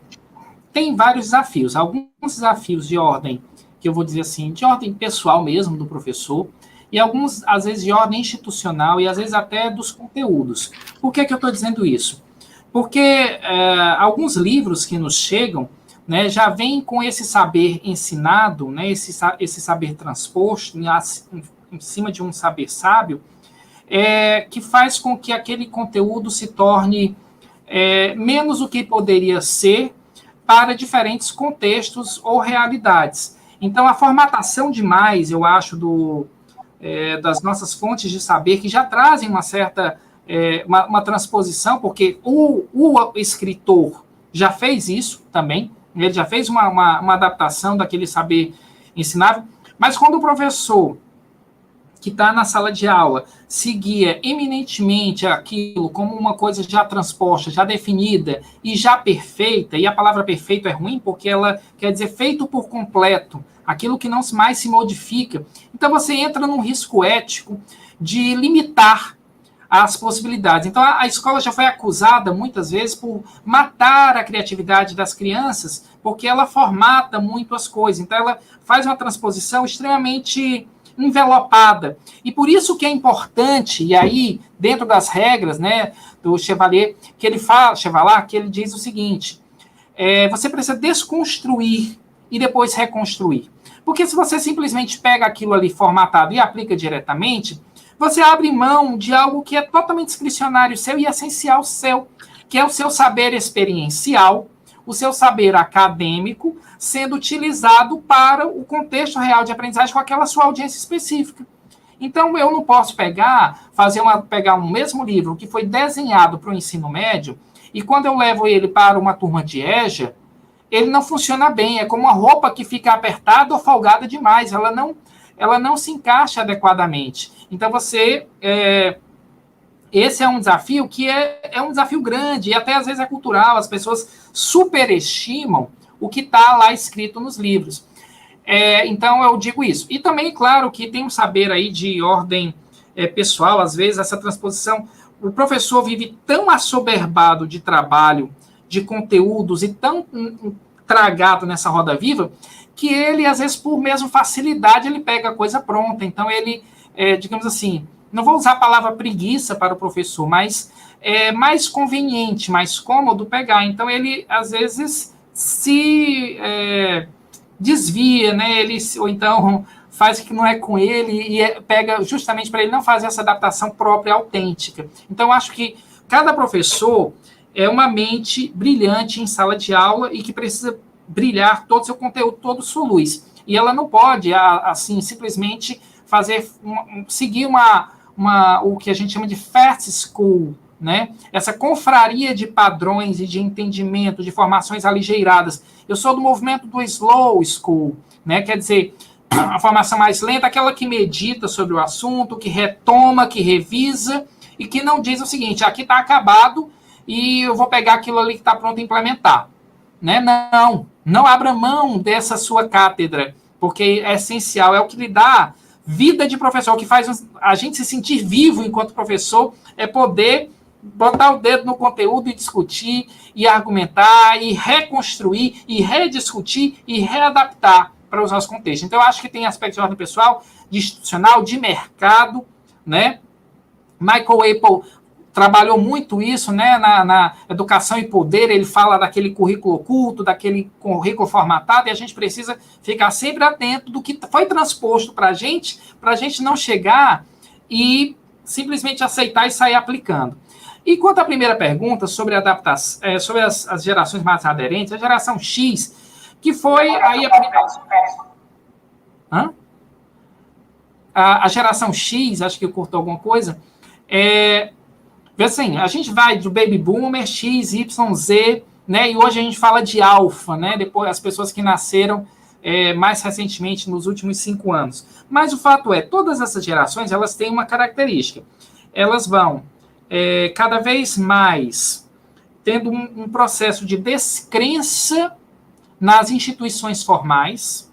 tem vários desafios, alguns desafios de ordem, que eu vou dizer assim, de ordem pessoal mesmo do professor, e alguns, às vezes, de ordem institucional e, às vezes, até dos conteúdos. Por que eu estou dizendo isso? Porque alguns livros que nos chegam, né, já vêm com esse saber ensinado, né, esse saber transposto em cima de um saber sábio, que faz com que aquele conteúdo se torne menos o que poderia ser para diferentes contextos ou realidades. Então, a formatação demais, eu acho, das nossas fontes de saber, que já trazem uma certa uma transposição, porque o escritor já fez isso também, ele já fez uma adaptação daquele saber ensinável, mas quando o professor que está na sala de aula seguia eminentemente aquilo como uma coisa já transposta, já definida e já perfeita, e a palavra perfeito é ruim porque ela quer dizer feito por completo, aquilo que não mais se modifica. Então você entra num risco ético de limitar as possibilidades. Então a escola já foi acusada muitas vezes por matar a criatividade das crianças, porque ela formata muito as coisas. Então ela faz uma transposição extremamente envelopada. E por isso que é importante, e aí, dentro das regras, né, do Chevalier, que ele fala, Chevalier, que ele diz o seguinte, você precisa desconstruir e depois reconstruir. Porque se você simplesmente pega aquilo ali formatado e aplica diretamente, você abre mão de algo que é totalmente discricionário seu e essencial seu, que é o seu saber experiencial, o seu saber acadêmico, sendo utilizado para o contexto real de aprendizagem com aquela sua audiência específica. Então, eu não posso pegar um mesmo livro que foi desenhado para o ensino médio, e quando eu levo ele para uma turma de EJA, ele não funciona bem, é como uma roupa que fica apertada ou folgada demais, ela não se encaixa adequadamente. Então, esse é um desafio que é um desafio grande, e até às vezes é cultural, as pessoas superestimam o que está lá escrito nos livros. Então, eu digo isso. E também, claro, que tem um saber aí de ordem pessoal, às vezes, essa transposição, o professor vive tão assoberbado de trabalho, de conteúdos, e tão tragado nessa roda viva, que ele, às vezes, por mesmo facilidade, ele pega a coisa pronta. Então, ele, digamos assim, não vou usar a palavra preguiça para o professor, mas é mais conveniente, mais cômodo pegar. Então, ele, às vezes, se desvia, né? Ou então faz o que não é com ele e pega justamente para ele não fazer essa adaptação própria, autêntica. Então, eu acho que cada professor é uma mente brilhante em sala de aula e que precisa brilhar todo o seu conteúdo, toda a sua luz. E ela não pode, assim, simplesmente seguir o que a gente chama de fast school, né? Essa confraria de padrões e de entendimento, de formações aligeiradas. Eu sou do movimento do slow school, né? Quer dizer, a formação mais lenta, aquela que medita sobre o assunto, que retoma, que revisa e que não diz o seguinte, aqui está acabado, e eu vou pegar aquilo ali que está pronto a implementar. Né? Não abra mão dessa sua cátedra, porque é essencial, é o que lhe dá vida de professor, o que faz a gente se sentir vivo enquanto professor, é poder botar o dedo no conteúdo e discutir, e argumentar, e reconstruir, e rediscutir, e readaptar para os nossos contextos. Então, eu acho que tem aspectos de ordem pessoal, de institucional, de mercado, né? Michael Apple trabalhou muito isso, né, na educação e poder, ele fala daquele currículo oculto, daquele currículo formatado, e a gente precisa ficar sempre atento do que foi transposto para a gente não chegar e simplesmente aceitar e sair aplicando. E quanto à primeira pergunta sobre adaptação, sobre as gerações mais aderentes, a geração X, que foi aí a geração X, acho que cortou alguma coisa, assim, a gente vai do Baby Boomer, X, Y, Z, né, e hoje a gente fala de Alpha, né, depois as pessoas que nasceram mais recentemente, nos últimos 5 anos. Mas o fato é, todas essas gerações, elas têm uma característica. Elas vão cada vez mais tendo um processo de descrença nas instituições formais,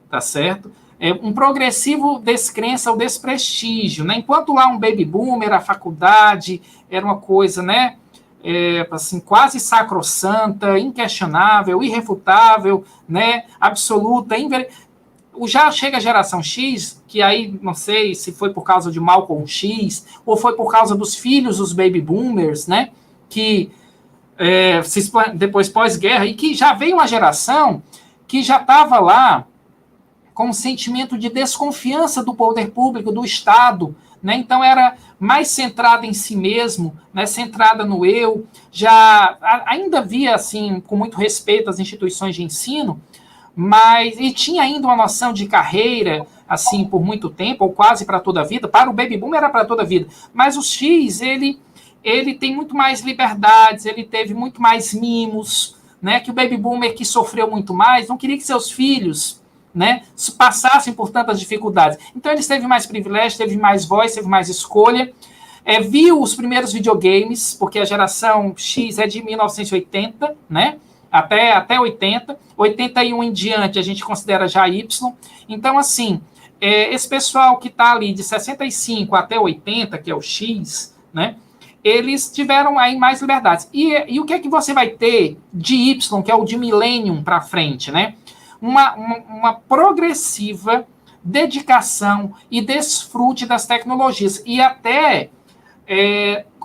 tá certo? Um progressivo descrença ou desprestígio, né? Enquanto lá um baby boomer, a faculdade era uma coisa, né, assim, quase sacrossanta, inquestionável, irrefutável, né, absoluta, já chega a geração X, que aí não sei se foi por causa de Malcolm X, ou foi por causa dos filhos dos baby boomers, né, que depois pós-guerra, e que já veio uma geração que já estava lá com um sentimento de desconfiança do poder público, do Estado, né? Então era mais centrada em si mesmo, né? Centrada no eu, já ainda via assim com muito respeito as instituições de ensino, mas e tinha ainda uma noção de carreira assim por muito tempo ou quase para toda a vida. Para o baby boom era para toda a vida, mas o X ele tem muito mais liberdades, ele teve muito mais mimos, né? Que o baby boomer que sofreu muito mais não queria que seus filhos, né, passassem por tantas dificuldades. Então, eles teve mais privilégio, teve mais voz, teve mais escolha, viu os primeiros videogames, porque a geração X é de 1980, né, até 80, 81 em diante a gente considera já Y. Então, assim, esse pessoal que está ali de 65 até 80, que é o X, né, eles tiveram aí mais liberdades. E o que é que você vai ter de Y, que é o de Millennium para frente, né? Uma progressiva dedicação e desfrute das tecnologias e até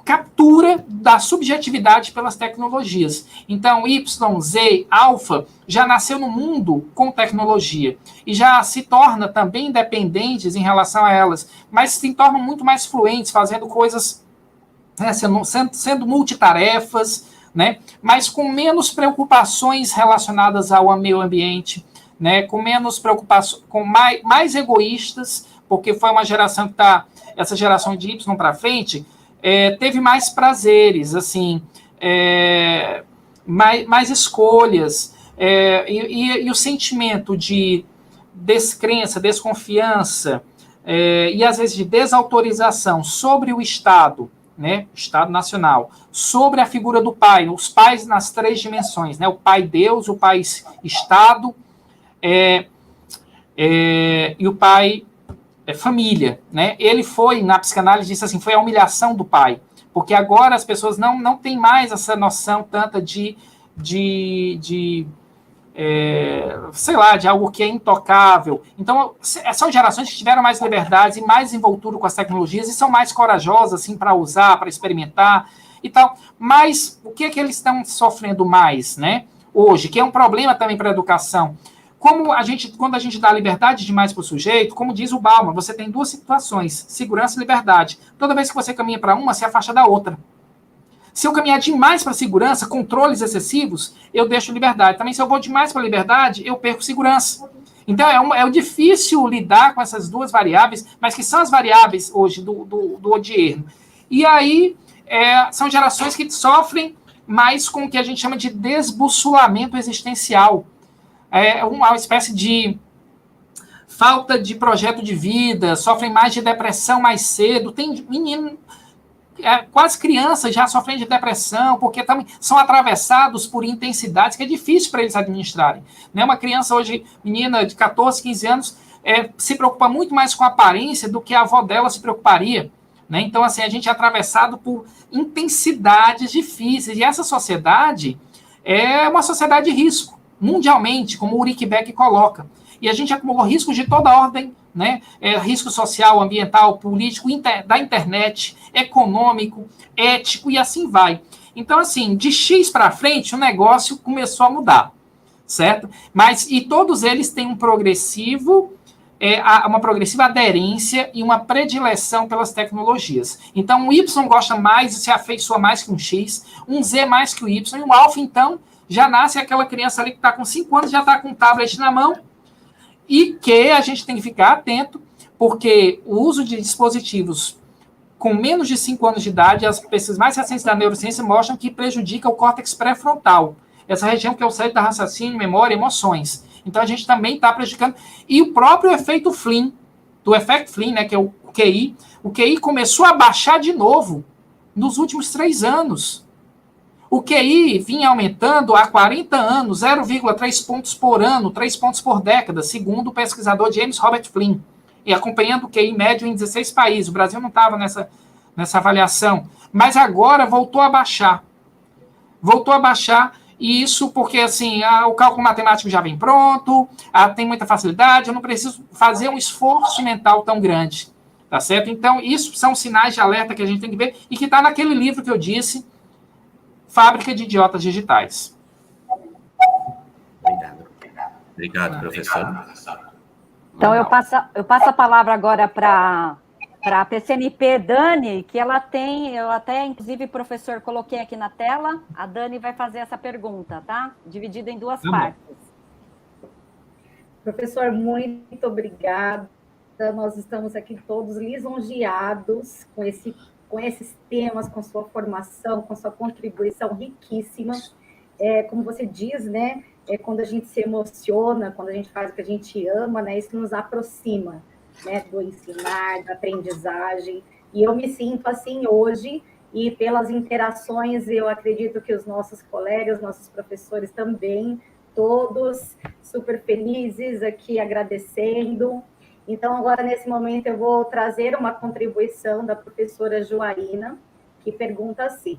captura da subjetividade pelas tecnologias. Então, Y, Z, Alpha já nasceu no mundo com tecnologia e já se torna também independentes em relação a elas, mas se tornam muito mais fluentes, fazendo coisas, né, sendo multitarefas, né, mas com menos preocupações relacionadas ao meio ambiente, né, com menos preocupações, com mais egoístas, porque foi uma geração que essa geração de Y para frente, teve mais prazeres, assim, mais escolhas, e o sentimento de descrença, desconfiança, e às vezes de desautorização sobre o Estado, né, Estado Nacional, sobre a figura do pai, os pais nas 3 dimensões, né, o pai Deus, o pai Estado, e o pai família, né? Ele foi, na psicanálise, disse assim, foi a humilhação do pai, porque agora as pessoas não têm mais essa noção tanta de sei lá, de algo que é intocável. Então, são gerações que tiveram mais liberdades e mais envoltura com as tecnologias e são mais corajosas, assim, para usar, para experimentar e tal. Mas o que é que eles estão sofrendo mais, né? Hoje, que é um problema também para a educação. Quando a gente dá liberdade demais para o sujeito, como diz o Bauman, você tem 2 situações, segurança e liberdade. Toda vez que você caminha para uma, se afasta da outra. Se eu caminhar demais para segurança, controles excessivos, eu deixo liberdade. Também, se eu vou demais para liberdade, eu perco segurança. Então, é difícil lidar com essas 2 variáveis, mas que são as variáveis hoje do odierno. E aí, são gerações que sofrem mais com o que a gente chama de desbussolamento existencial. Uma espécie de falta de projeto de vida, sofrem mais de depressão mais cedo. Tem menino quase crianças já sofrendo de depressão, porque também são atravessados por intensidades que é difícil para eles administrarem. Né? Uma criança hoje, menina de 14, 15 anos, se preocupa muito mais com a aparência do que a avó dela se preocuparia. Né? Então, assim, a gente é atravessado por intensidades difíceis, e essa sociedade é uma sociedade de risco, mundialmente, como o Ulrich Beck coloca. E a gente acumulou riscos de toda ordem, né? Risco social, ambiental, político, da internet, econômico, ético, e assim vai. Então, assim, de X para frente, o negócio começou a mudar, certo? E todos eles têm uma progressiva aderência e uma predileção pelas tecnologias. Então, o Y gosta mais e se afeiçoa mais que um X, um Z mais que o Y, e o alfa, então, já nasce aquela criança ali que está com 5 anos, já está com um tablet na mão, e que a gente tem que ficar atento, porque o uso de dispositivos com menos de 5 anos de idade, as pesquisas mais recentes da neurociência mostram que prejudica o córtex pré-frontal, essa região que é o centro da raciocínio, memória e emoções. Então, a gente também está prejudicando. E o próprio efeito Flynn, do efeito Flynn, né, que é o QI começou a baixar de novo nos últimos 3 anos. O QI vinha aumentando há 40 anos, 0,3 pontos por ano, 3 pontos por década, segundo o pesquisador James Robert Flynn, e acompanhando o QI médio em 16 países. O Brasil não estava nessa avaliação, mas agora voltou a baixar. E isso porque, assim, o cálculo matemático já vem pronto, tem muita facilidade, eu não preciso fazer um esforço mental tão grande, tá certo? Então, isso são sinais de alerta que a gente tem que ver, e que está naquele livro que eu disse, Fábrica de Idiotas Digitais. Obrigado, professor. Então, eu passo a palavra agora para a PCNP Dani, que ela tem, eu até, inclusive, professor, coloquei aqui na tela, a Dani vai fazer essa pergunta, tá? Dividida em 2 partes. Professor, muito obrigada. Nós estamos aqui todos lisonjeados com esses temas, com sua formação, com sua contribuição riquíssima. Como você diz, né? Quando a gente se emociona, quando a gente faz o que a gente ama, né? Isso nos aproxima, né? Do ensinar, da aprendizagem. E eu me sinto assim hoje, e pelas interações, eu acredito que os nossos colegas, nossos professores também, todos super felizes aqui, agradecendo. Então, agora, nesse momento, eu vou trazer uma contribuição da professora Joaína, que pergunta assim: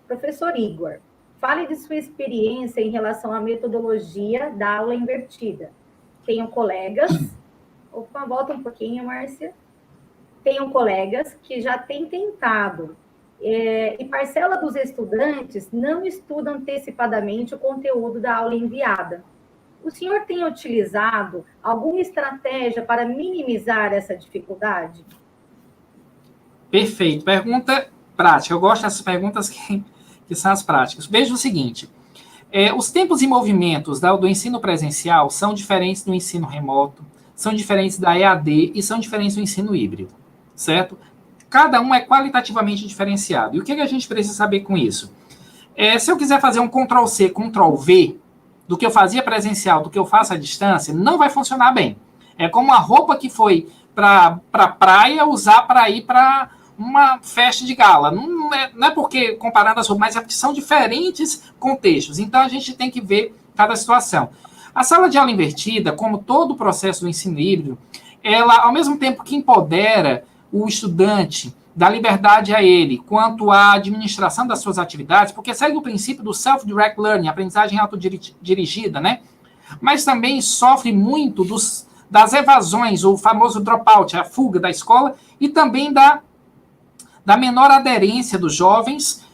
professor Igor, fale de sua experiência em relação à metodologia da aula invertida. Tenho colegas... Opa, volta um pouquinho, Márcia. Tenho colegas que já têm tentado, e parcela dos estudantes não estuda antecipadamente o conteúdo da aula enviada. O senhor tem utilizado alguma estratégia para minimizar essa dificuldade? Perfeito. Pergunta prática. Eu gosto dessas perguntas que são as práticas. Veja o seguinte, os tempos e movimentos do ensino presencial são diferentes do ensino remoto, são diferentes da EAD e são diferentes do ensino híbrido, certo? Cada um é qualitativamente diferenciado. E o que a gente precisa saber com isso? Se eu quiser fazer um Ctrl+C, Ctrl+V, do que eu fazia presencial, do que eu faço à distância, não vai funcionar bem. É como a roupa que foi para a praia usar para ir para uma festa de gala. Não é porque comparando as roupas, mas é porque são diferentes contextos. Então, a gente tem que ver cada situação. A sala de aula invertida, como todo o processo do ensino híbrido, ela, ao mesmo tempo que empodera o estudante, dá liberdade a ele quanto à administração das suas atividades, porque segue o princípio do self-direct learning, aprendizagem autodirigida, né? Mas também sofre muito das evasões, o famoso dropout, a fuga da escola, e também da menor aderência dos jovens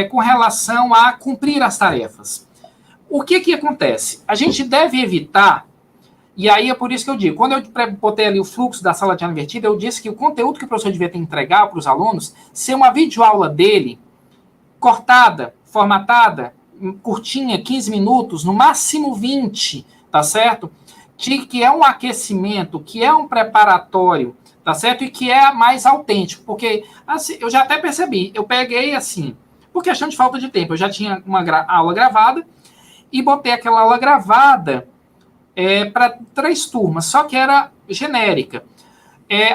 com relação a cumprir as tarefas. O que acontece? A gente deve evitar, e aí é por isso que eu digo, quando eu botei ali o fluxo da sala de aula invertida, eu disse que o conteúdo que o professor devia ter que entregar para os alunos ser uma videoaula dele, cortada, formatada, curtinha, 15 minutos, no máximo 20, tá certo? Que é um aquecimento, que é um preparatório, tá certo? E que é mais autêntico, porque assim, eu já até percebi, eu peguei assim, por questão de falta de tempo, eu já tinha uma aula gravada, e botei aquela aula gravada para 3 turmas, só que era genérica.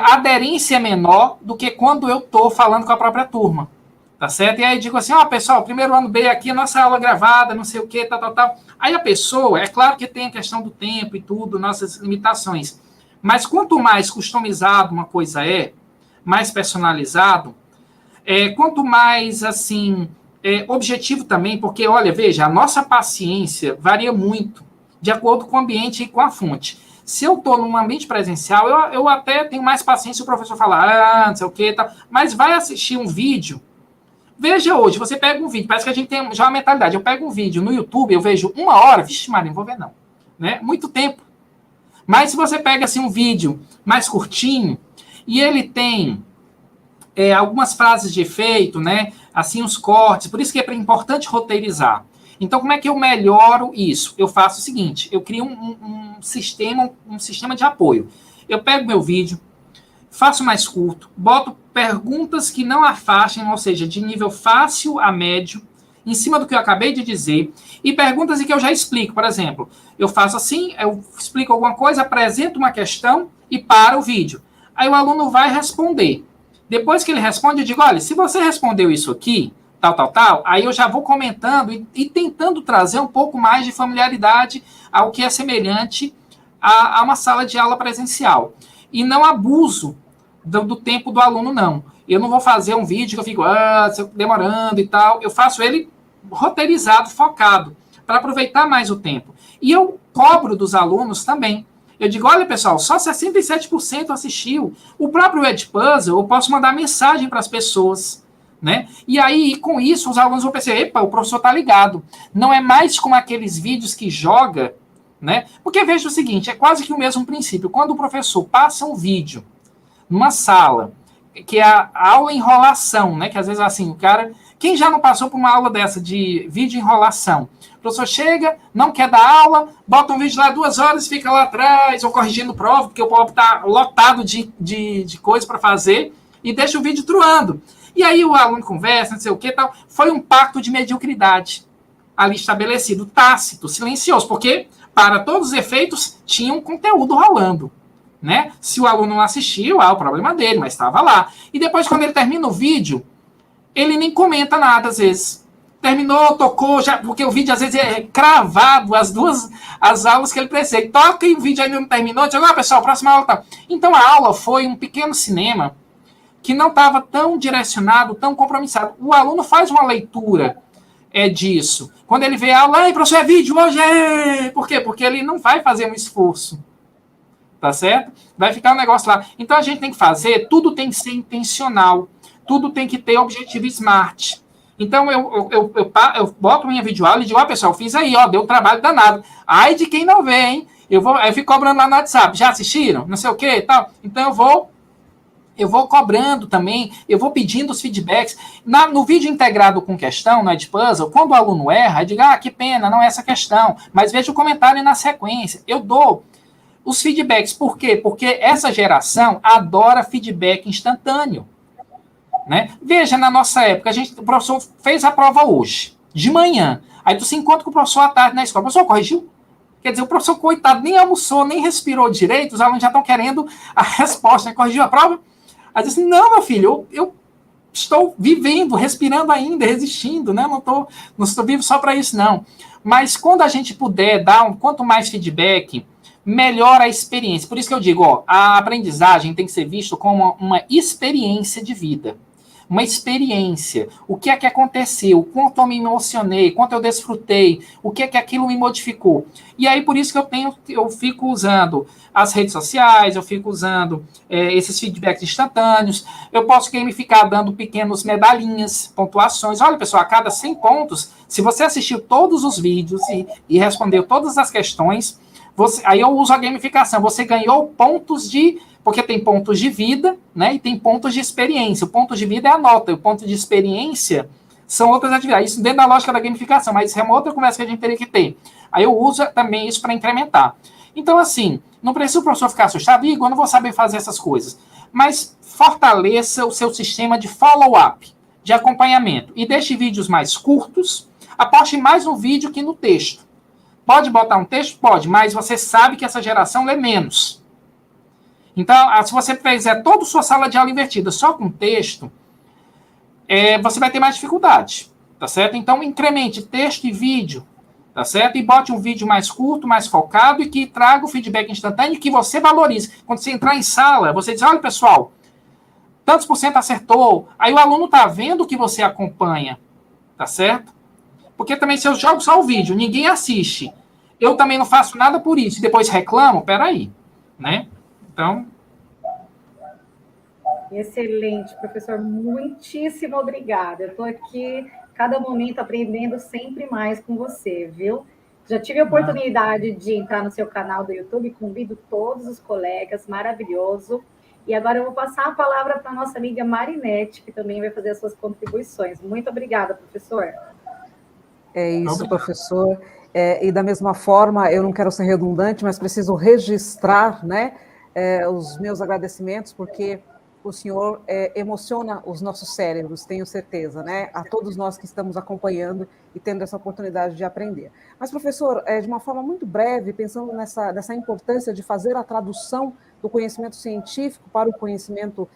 A aderência é menor do que quando eu estou falando com a própria turma. Tá certo? E aí digo assim, pessoal, primeiro ano B aqui, nossa aula gravada, não sei o quê, tal. Aí a pessoa, é claro que tem a questão do tempo e tudo, nossas limitações, mas quanto mais customizado uma coisa mais personalizado, quanto mais, assim, objetivo também, porque, olha, veja, a nossa paciência varia muito de acordo com o ambiente e com a fonte. Se eu estou num ambiente presencial, eu até tenho mais paciência se o professor falar, não sei o quê, tal, mas vai assistir um vídeo. Veja hoje, você pega um vídeo, parece que a gente tem já uma mentalidade. Eu pego um vídeo no YouTube, eu vejo 1 hora, vixe, Maria, não vou ver não. Né? Muito tempo. Mas se você pega assim, um vídeo mais curtinho, e ele tem algumas frases de efeito, né? Assim, os cortes, por isso que é importante roteirizar. Então, como é que eu melhoro isso? Eu faço o seguinte, eu crio um sistema de apoio. Eu pego meu vídeo, faço mais curto, boto perguntas que não afastem, ou seja, de nível fácil a médio, em cima do que eu acabei de dizer, e perguntas em que eu já explico. Por exemplo, eu faço assim, eu explico alguma coisa, apresento uma questão e para o vídeo. Aí o aluno vai responder. Depois que ele responde, eu digo, olha, se você respondeu isso aqui, tal, aí eu já vou comentando e tentando trazer um pouco mais de familiaridade ao que é semelhante a uma sala de aula presencial. E não abuso do tempo do aluno, não. Eu não vou fazer um vídeo que eu fico demorando e tal. Eu faço ele roteirizado, focado, para aproveitar mais o tempo. E eu cobro dos alunos também. Eu digo, olha, pessoal, só 67% assistiu. O próprio Edpuzzle, eu posso mandar mensagem para as pessoas, né? E aí, com isso, os alunos vão perceber, epa, o professor está ligado. Não é mais como aqueles vídeos que joga, né? Porque veja o seguinte, é quase que o mesmo princípio. Quando o professor passa um vídeo numa sala, que é a aula enrolação, né? Que às vezes assim, o cara... Quem já não passou por uma aula dessa de vídeo enrolação? O professor chega, não quer dar aula, bota um vídeo lá 2 horas, fica lá atrás, ou corrigindo prova, porque o prova está lotado de coisa para fazer, e deixa o vídeo truando. E aí o aluno conversa, não sei o que tal. Foi um pacto de mediocridade ali estabelecido, tácito, silencioso, porque, para todos os efeitos, tinha um conteúdo rolando. Né? Se o aluno não assistiu, o problema dele, mas estava lá. E depois, quando ele termina o vídeo, ele nem comenta nada, às vezes. Terminou, tocou, já, porque o vídeo, às vezes, é cravado, as aulas que ele precisa. Ele toca e o vídeo ainda não terminou. Diz, pessoal, próxima aula tá. Então, a aula foi um pequeno cinema que não estava tão direcionado, tão compromissado. O aluno faz uma leitura disso. Quando ele vê a aula, professor, é vídeo hoje, Por quê? Porque ele não vai fazer um esforço. Tá certo? Vai ficar um negócio lá. Então a gente tem que fazer, tudo tem que ser intencional, tudo tem que ter objetivo smart. Então eu boto minha videoaula e digo, pessoal, fiz aí, deu um trabalho danado. Ai de quem não vê, hein? Eu fico cobrando lá no WhatsApp, já assistiram? Não sei o que e tal. Então eu vou cobrando também, eu vou pedindo os feedbacks. No vídeo integrado com questão, no Edpuzzle, quando o aluno erra, eu digo, que pena, não é essa questão. Mas veja o comentário na sequência. Eu dou os feedbacks. Por quê? Porque essa geração adora feedback instantâneo. Né? Veja, na nossa época, o professor fez a prova hoje, de manhã. Aí tu se encontra com o professor à tarde na escola. O professor corrigiu? Quer dizer, o professor, coitado, nem almoçou, nem respirou direito, os alunos já estão querendo a resposta. Né? Corrigiu a prova? Aí diz assim, não, meu filho, eu estou vivendo, respirando ainda, resistindo, né? Não estou vivo só para isso, não. Mas quando a gente puder dar quanto mais feedback, melhora a experiência. Por isso que eu digo, a aprendizagem tem que ser vista como uma experiência de vida. Uma experiência. O que é que aconteceu? Quanto eu me emocionei? Quanto eu desfrutei? O que é que aquilo me modificou? E aí, por isso que eu fico usando as redes sociais, eu fico usando esses feedbacks instantâneos. Eu posso gamificar dando pequenas medalhinhas, pontuações. Olha, pessoal, a cada 100 pontos, se você assistiu todos os vídeos e respondeu todas as questões, aí eu uso a gamificação. Você ganhou pontos porque tem pontos de vida, né? E tem pontos de experiência. O ponto de vida é a nota, o ponto de experiência são outras atividades. Isso dentro da lógica da gamificação, mas isso é uma outra conversa que a gente teria que ter. Aí eu uso também isso para incrementar. Então, assim, não precisa o professor ficar assustado, Igor, eu não vou saber fazer essas coisas. Mas fortaleça o seu sistema de follow-up, de acompanhamento. E deixe vídeos mais curtos, aposte mais no vídeo que no texto. Pode botar um texto? Pode, mas você sabe que essa geração lê menos. Então, se você fizer toda a sua sala de aula invertida só com texto, você vai ter mais dificuldade, tá certo? Então, incremente texto e vídeo, tá certo? E bote um vídeo mais curto, mais focado e que traga o feedback instantâneo que você valorize. Quando você entrar em sala, você diz, olha, pessoal, tantos por cento acertou. Aí o aluno tá vendo que você acompanha, tá certo? Porque também se eu jogo só o vídeo, ninguém assiste, eu também não faço nada por isso, e depois reclamo, peraí, né? Então... Excelente, professor. Muitíssimo obrigada. Eu estou aqui, cada momento, aprendendo sempre mais com você, viu? Já tive a oportunidade de entrar no seu canal do YouTube, convido todos os colegas, maravilhoso. E agora eu vou passar a palavra para a nossa amiga Marinete, que também vai fazer as suas contribuições. Muito obrigada, professor. É isso, professor. E da mesma forma, eu não quero ser redundante, mas preciso registrar, né, os meus agradecimentos, porque o senhor emociona os nossos cérebros, tenho certeza, né? A todos nós que estamos acompanhando e tendo essa oportunidade de aprender. Mas, professor, de uma forma muito breve, pensando nessa importância de fazer a tradução do conhecimento científico para o conhecimento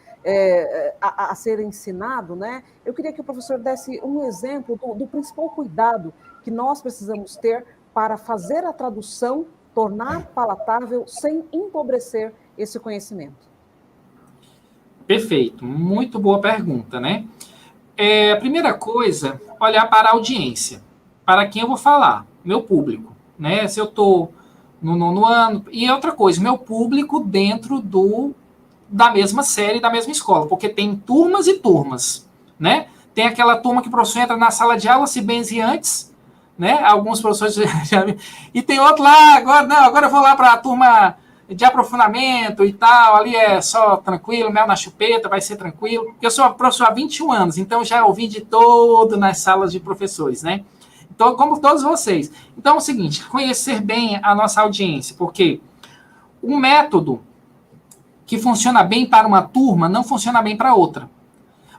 a ser ensinado, né? Eu queria que o professor desse um exemplo do principal cuidado que nós precisamos ter para fazer a tradução, tornar palatável, sem empobrecer esse conhecimento. Perfeito, muito boa pergunta, né? A primeira coisa, olhar para a audiência, para quem eu vou falar, meu público, né? Se eu estou no 9º ano, e outra coisa, meu público dentro da mesma série, da mesma escola, porque tem turmas e turmas, né? Tem aquela turma que o professor entra na sala de aula, se benze antes, né? Alguns professores já... E tem outro lá, agora eu vou lá para a turma de aprofundamento e tal, ali é só tranquilo, mel na chupeta, vai ser tranquilo. Eu sou professor há 21 anos, então já ouvi de todo nas salas de professores, né? Então, como todos vocês. Então, é o seguinte, conhecer bem a nossa audiência, porque um método que funciona bem para uma turma não funciona bem para outra.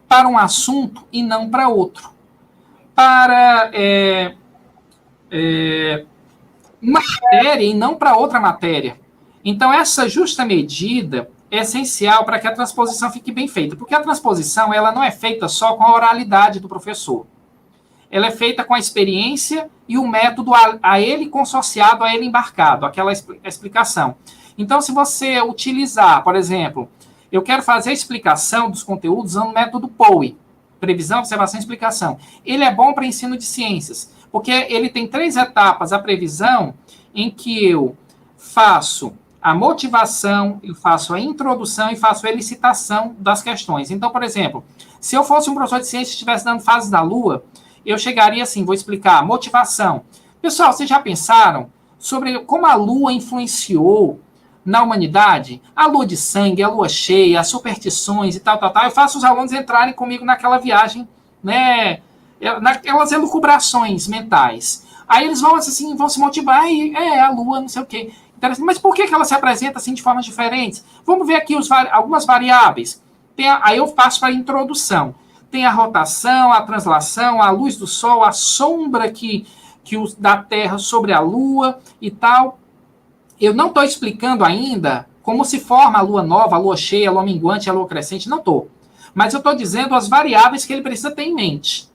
Para um assunto e não para outro. Para uma matéria e não para outra matéria. Então, essa justa medida é essencial para que a transposição fique bem feita, porque a transposição ela não é feita só com a oralidade do professor. Ela é feita com a experiência e o método a ele consociado, a ele embarcado, aquela explicação. Então, se você utilizar, por exemplo, eu quero fazer a explicação dos conteúdos usando o método POE, previsão, observação e explicação. Ele é bom para ensino de ciências, porque ele tem 3 etapas, a previsão, em que eu faço a motivação, eu faço a introdução e faço a elicitação das questões. Então, por exemplo, se eu fosse um professor de ciências e estivesse dando fases da Lua, eu chegaria assim, vou explicar a motivação. Pessoal, vocês já pensaram sobre como a Lua influenciou na humanidade? A lua de sangue, a lua cheia, as superstições e tal. Eu faço os alunos entrarem comigo naquela viagem, né, naquelas elucubrações mentais. Aí eles vão assim, vão se motivar, e a lua, não sei o quê. Mas por que ela se apresenta assim de formas diferentes? Vamos ver aqui algumas variáveis. Aí eu passo para a introdução. Tem a rotação, a translação, a luz do Sol, a sombra da Terra sobre a Lua e tal. Eu não estou explicando ainda como se forma a Lua nova, a Lua cheia, a Lua minguante, a Lua crescente, não estou. Mas eu estou dizendo as variáveis que ele precisa ter em mente,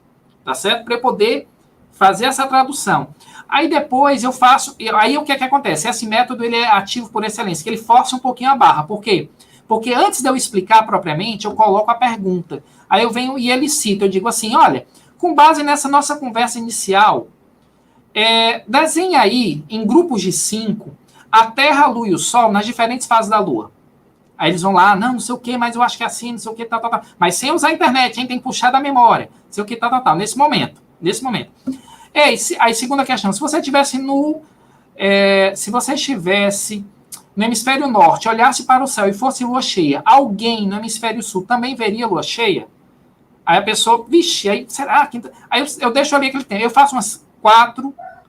tá certo? Para eu poder fazer essa tradução. Aí depois eu faço... Aí o que é que acontece? Esse método ele é ativo por excelência, que ele força um pouquinho a barra. Por quê? Porque antes de eu explicar propriamente, eu coloco a pergunta. Aí eu venho e elicito. Eu digo assim, olha, com base nessa nossa conversa inicial, desenha aí, em grupos de 5, a Terra, a Lua e o Sol nas diferentes fases da Lua. Aí eles vão lá, não sei o que, mas eu acho que é assim, não sei o que, tal. Mas sem usar a internet, hein? Tem que puxar da memória. Não sei o que, tal. Nesse momento. Aí, segunda questão, se você estivesse no hemisfério norte, olhasse para o céu e fosse lua cheia, alguém no hemisfério sul também veria lua cheia? Aí a pessoa, vixe, aí será que... Aí eu deixo ali aquele tempo, eu faço umas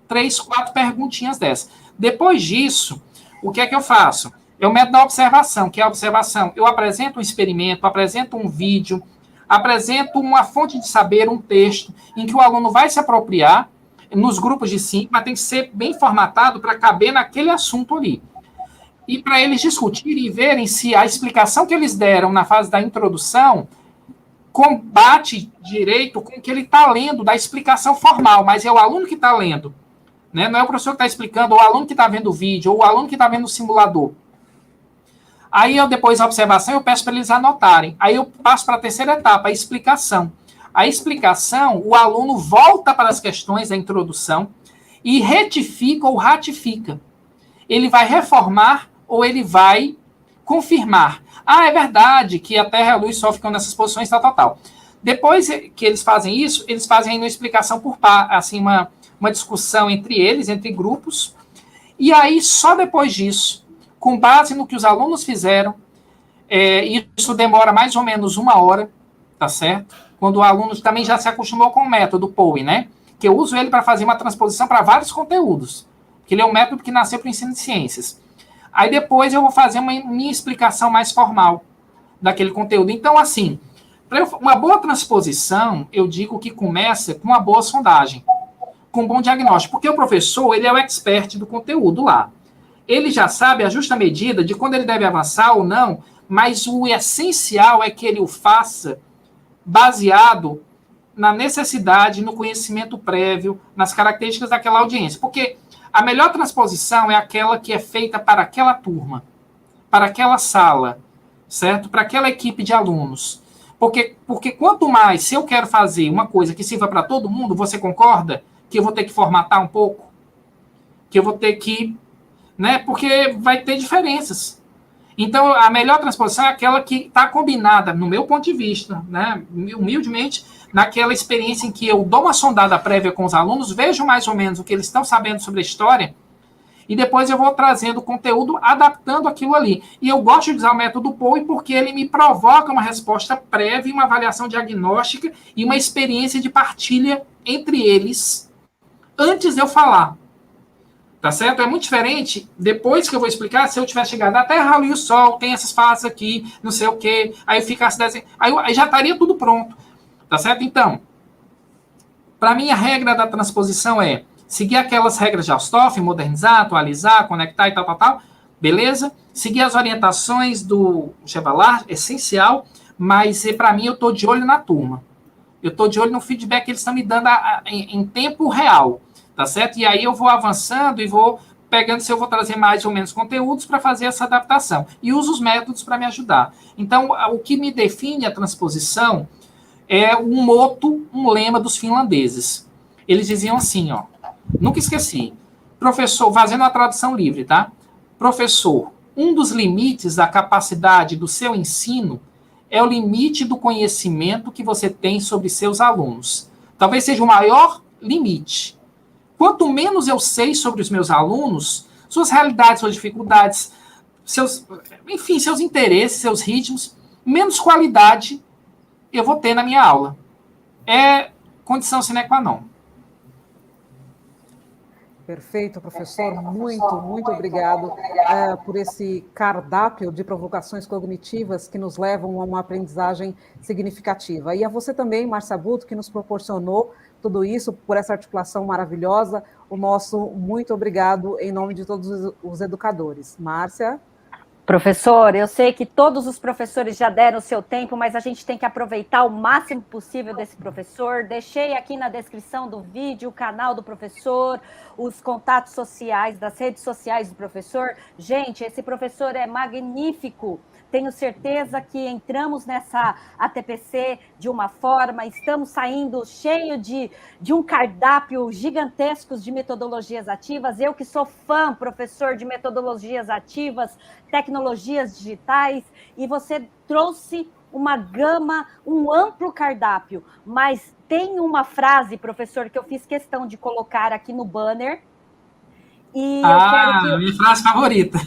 3, 4 perguntinhas dessas. Depois disso, o que é que eu faço? Eu meto da observação, que é a observação. Eu apresento um experimento, apresento um vídeo, apresento uma fonte de saber, um texto, em que o aluno vai se apropriar nos grupos de 5, mas tem que ser bem formatado para caber naquele assunto ali. E para eles discutirem e verem se a explicação que eles deram na fase da introdução combate direito com o que ele está lendo, da explicação formal, mas é o aluno que está lendo, né? Não é o professor que está explicando, ou o aluno que está vendo o vídeo, ou o aluno que está vendo o simulador. Aí, depois da observação, eu peço para eles anotarem. Aí eu passo para a terceira etapa, a explicação. A explicação, o aluno volta para as questões da introdução e retifica ou ratifica. Ele vai reformar ou ele vai confirmar. Ah, é verdade que a Terra e a Luz só ficam nessas posições, tal. Depois que eles fazem isso, eles fazem aí uma explicação por par, assim, uma discussão entre eles, entre grupos, e aí só depois disso, com base no que os alunos fizeram, isso demora mais ou menos 1 hora, tá certo? Quando o aluno também já se acostumou com o método POE, né? Que eu uso ele para fazer uma transposição para vários conteúdos, que ele é um método que nasceu para o ensino de ciências. Aí depois eu vou fazer uma minha explicação mais formal daquele conteúdo. Então, assim, uma boa transposição, eu digo que começa com uma boa sondagem, com um bom diagnóstico, porque o professor, ele é o expert do conteúdo lá. Ele já sabe a justa medida de quando ele deve avançar ou não, mas o essencial é que ele o faça baseado na necessidade, no conhecimento prévio, nas características daquela audiência. Porque a melhor transposição é aquela que é feita para aquela turma, para aquela sala, certo? Para aquela equipe de alunos. Porque quanto mais, se eu quero fazer uma coisa que sirva para todo mundo, você concorda que eu vou ter que formatar um pouco? Que eu vou ter que... né? Porque vai ter diferenças. Então, a melhor transposição é aquela que está combinada, no meu ponto de vista, né? Humildemente, naquela experiência em que eu dou uma sondada prévia com os alunos, vejo mais ou menos o que eles estão sabendo sobre a história, e depois eu vou trazendo conteúdo, adaptando aquilo ali. E eu gosto de usar o método POE porque ele me provoca uma resposta prévia, uma avaliação diagnóstica e uma experiência de partilha entre eles, antes de eu falar. Tá certo? É muito diferente, depois que eu vou explicar, se eu tiver chegado na Terra e o Sol, tem essas fases aqui, não sei o quê, aí ficasse desenho, aí já estaria tudo pronto. Tá certo? Então, para mim, a regra da transposição é seguir aquelas regras de Hausdorff, modernizar, atualizar, conectar e tal, beleza? Seguir as orientações do Chevallard, essencial, mas para mim eu estou de olho na turma. Eu estou de olho no feedback que eles estão me dando em tempo real, tá certo? E aí eu vou avançando e vou pegando se eu vou trazer mais ou menos conteúdos para fazer essa adaptação. E uso os métodos para me ajudar. Então, o que me define a transposição é um moto, um lema dos finlandeses. Eles diziam assim, ó, nunca esqueci, professor, fazendo a tradução livre, tá? Professor, um dos limites da capacidade do seu ensino é o limite do conhecimento que você tem sobre seus alunos. Talvez seja o maior limite. Quanto menos eu sei sobre os meus alunos, suas realidades, suas dificuldades, seus interesses, seus ritmos, menos qualidade eu vou ter na minha aula. É condição sine qua non. Perfeito, professor. Muito obrigado por esse cardápio de provocações cognitivas que nos levam a uma aprendizagem significativa. E a você também, Márcia Buto, que nos proporcionou tudo isso, por essa articulação maravilhosa. O nosso muito obrigado em nome de todos os educadores. Márcia? Professor, eu sei que todos os professores já deram o seu tempo, mas a gente tem que aproveitar o máximo possível desse professor. Deixei aqui na descrição do vídeo o canal do professor, os contatos sociais, das redes sociais do professor. Gente, esse professor é magnífico. Tenho certeza que entramos nessa ATPC de uma forma, estamos saindo cheio de um cardápio gigantesco de metodologias ativas. Eu que sou fã, professor, de metodologias ativas, tecnologias digitais, e você trouxe uma gama, um amplo cardápio. Mas tem uma frase, professor, que eu fiz questão de colocar aqui no banner, e eu quero que... minha frase favorita.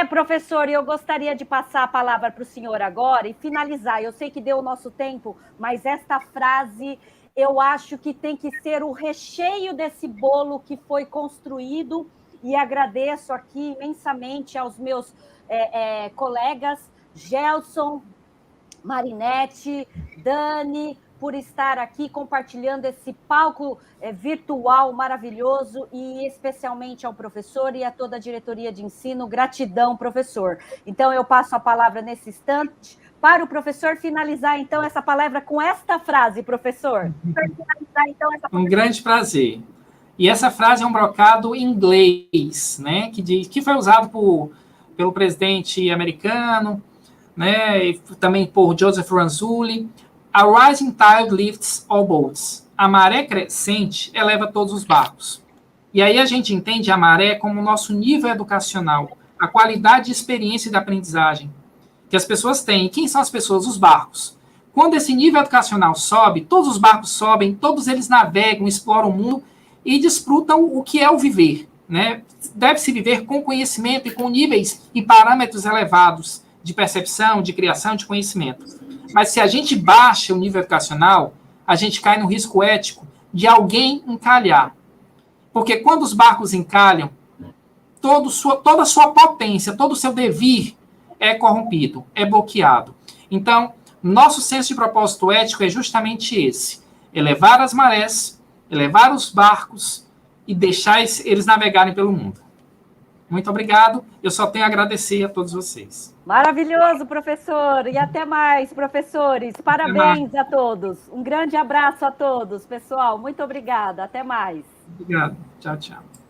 Professor, eu gostaria de passar a palavra para o senhor agora e finalizar. Eu sei que deu o nosso tempo, mas esta frase eu acho que tem que ser o recheio desse bolo que foi construído, e agradeço aqui imensamente aos meus colegas Gelson, Marinete, Dani, por estar aqui compartilhando esse palco virtual maravilhoso e especialmente ao professor e a toda a diretoria de ensino. Gratidão, professor. Então, eu passo a palavra nesse instante para o professor finalizar, então, essa palavra com esta frase, professor. Um grande prazer. E essa frase é um brocado em inglês, né, que foi usado pelo presidente americano, né, e também por Joseph Ranzulli. A rising tide lifts all boats. A maré crescente eleva todos os barcos. E aí a gente entende a maré como o nosso nível educacional, a qualidade de experiência e de aprendizagem que as pessoas têm. E quem são as pessoas? Os barcos. Quando esse nível educacional sobe, todos os barcos sobem, todos eles navegam, exploram o mundo e desfrutam o que é o viver, né? Deve-se viver com conhecimento e com níveis e parâmetros elevados de percepção, de criação, de conhecimento. Mas se a gente baixa o nível educacional, a gente cai no risco ético de alguém encalhar. Porque quando os barcos encalham, toda a sua potência, todo o seu devir é corrompido, é bloqueado. Então, nosso senso de propósito ético é justamente esse: elevar as marés, elevar os barcos e deixar eles navegarem pelo mundo. Muito obrigado. Eu só tenho a agradecer a todos vocês. Maravilhoso, professor. E até mais, professores. Parabéns a todos. Um grande abraço a todos, pessoal. Muito obrigada. Até mais. Obrigado. Tchau, tchau.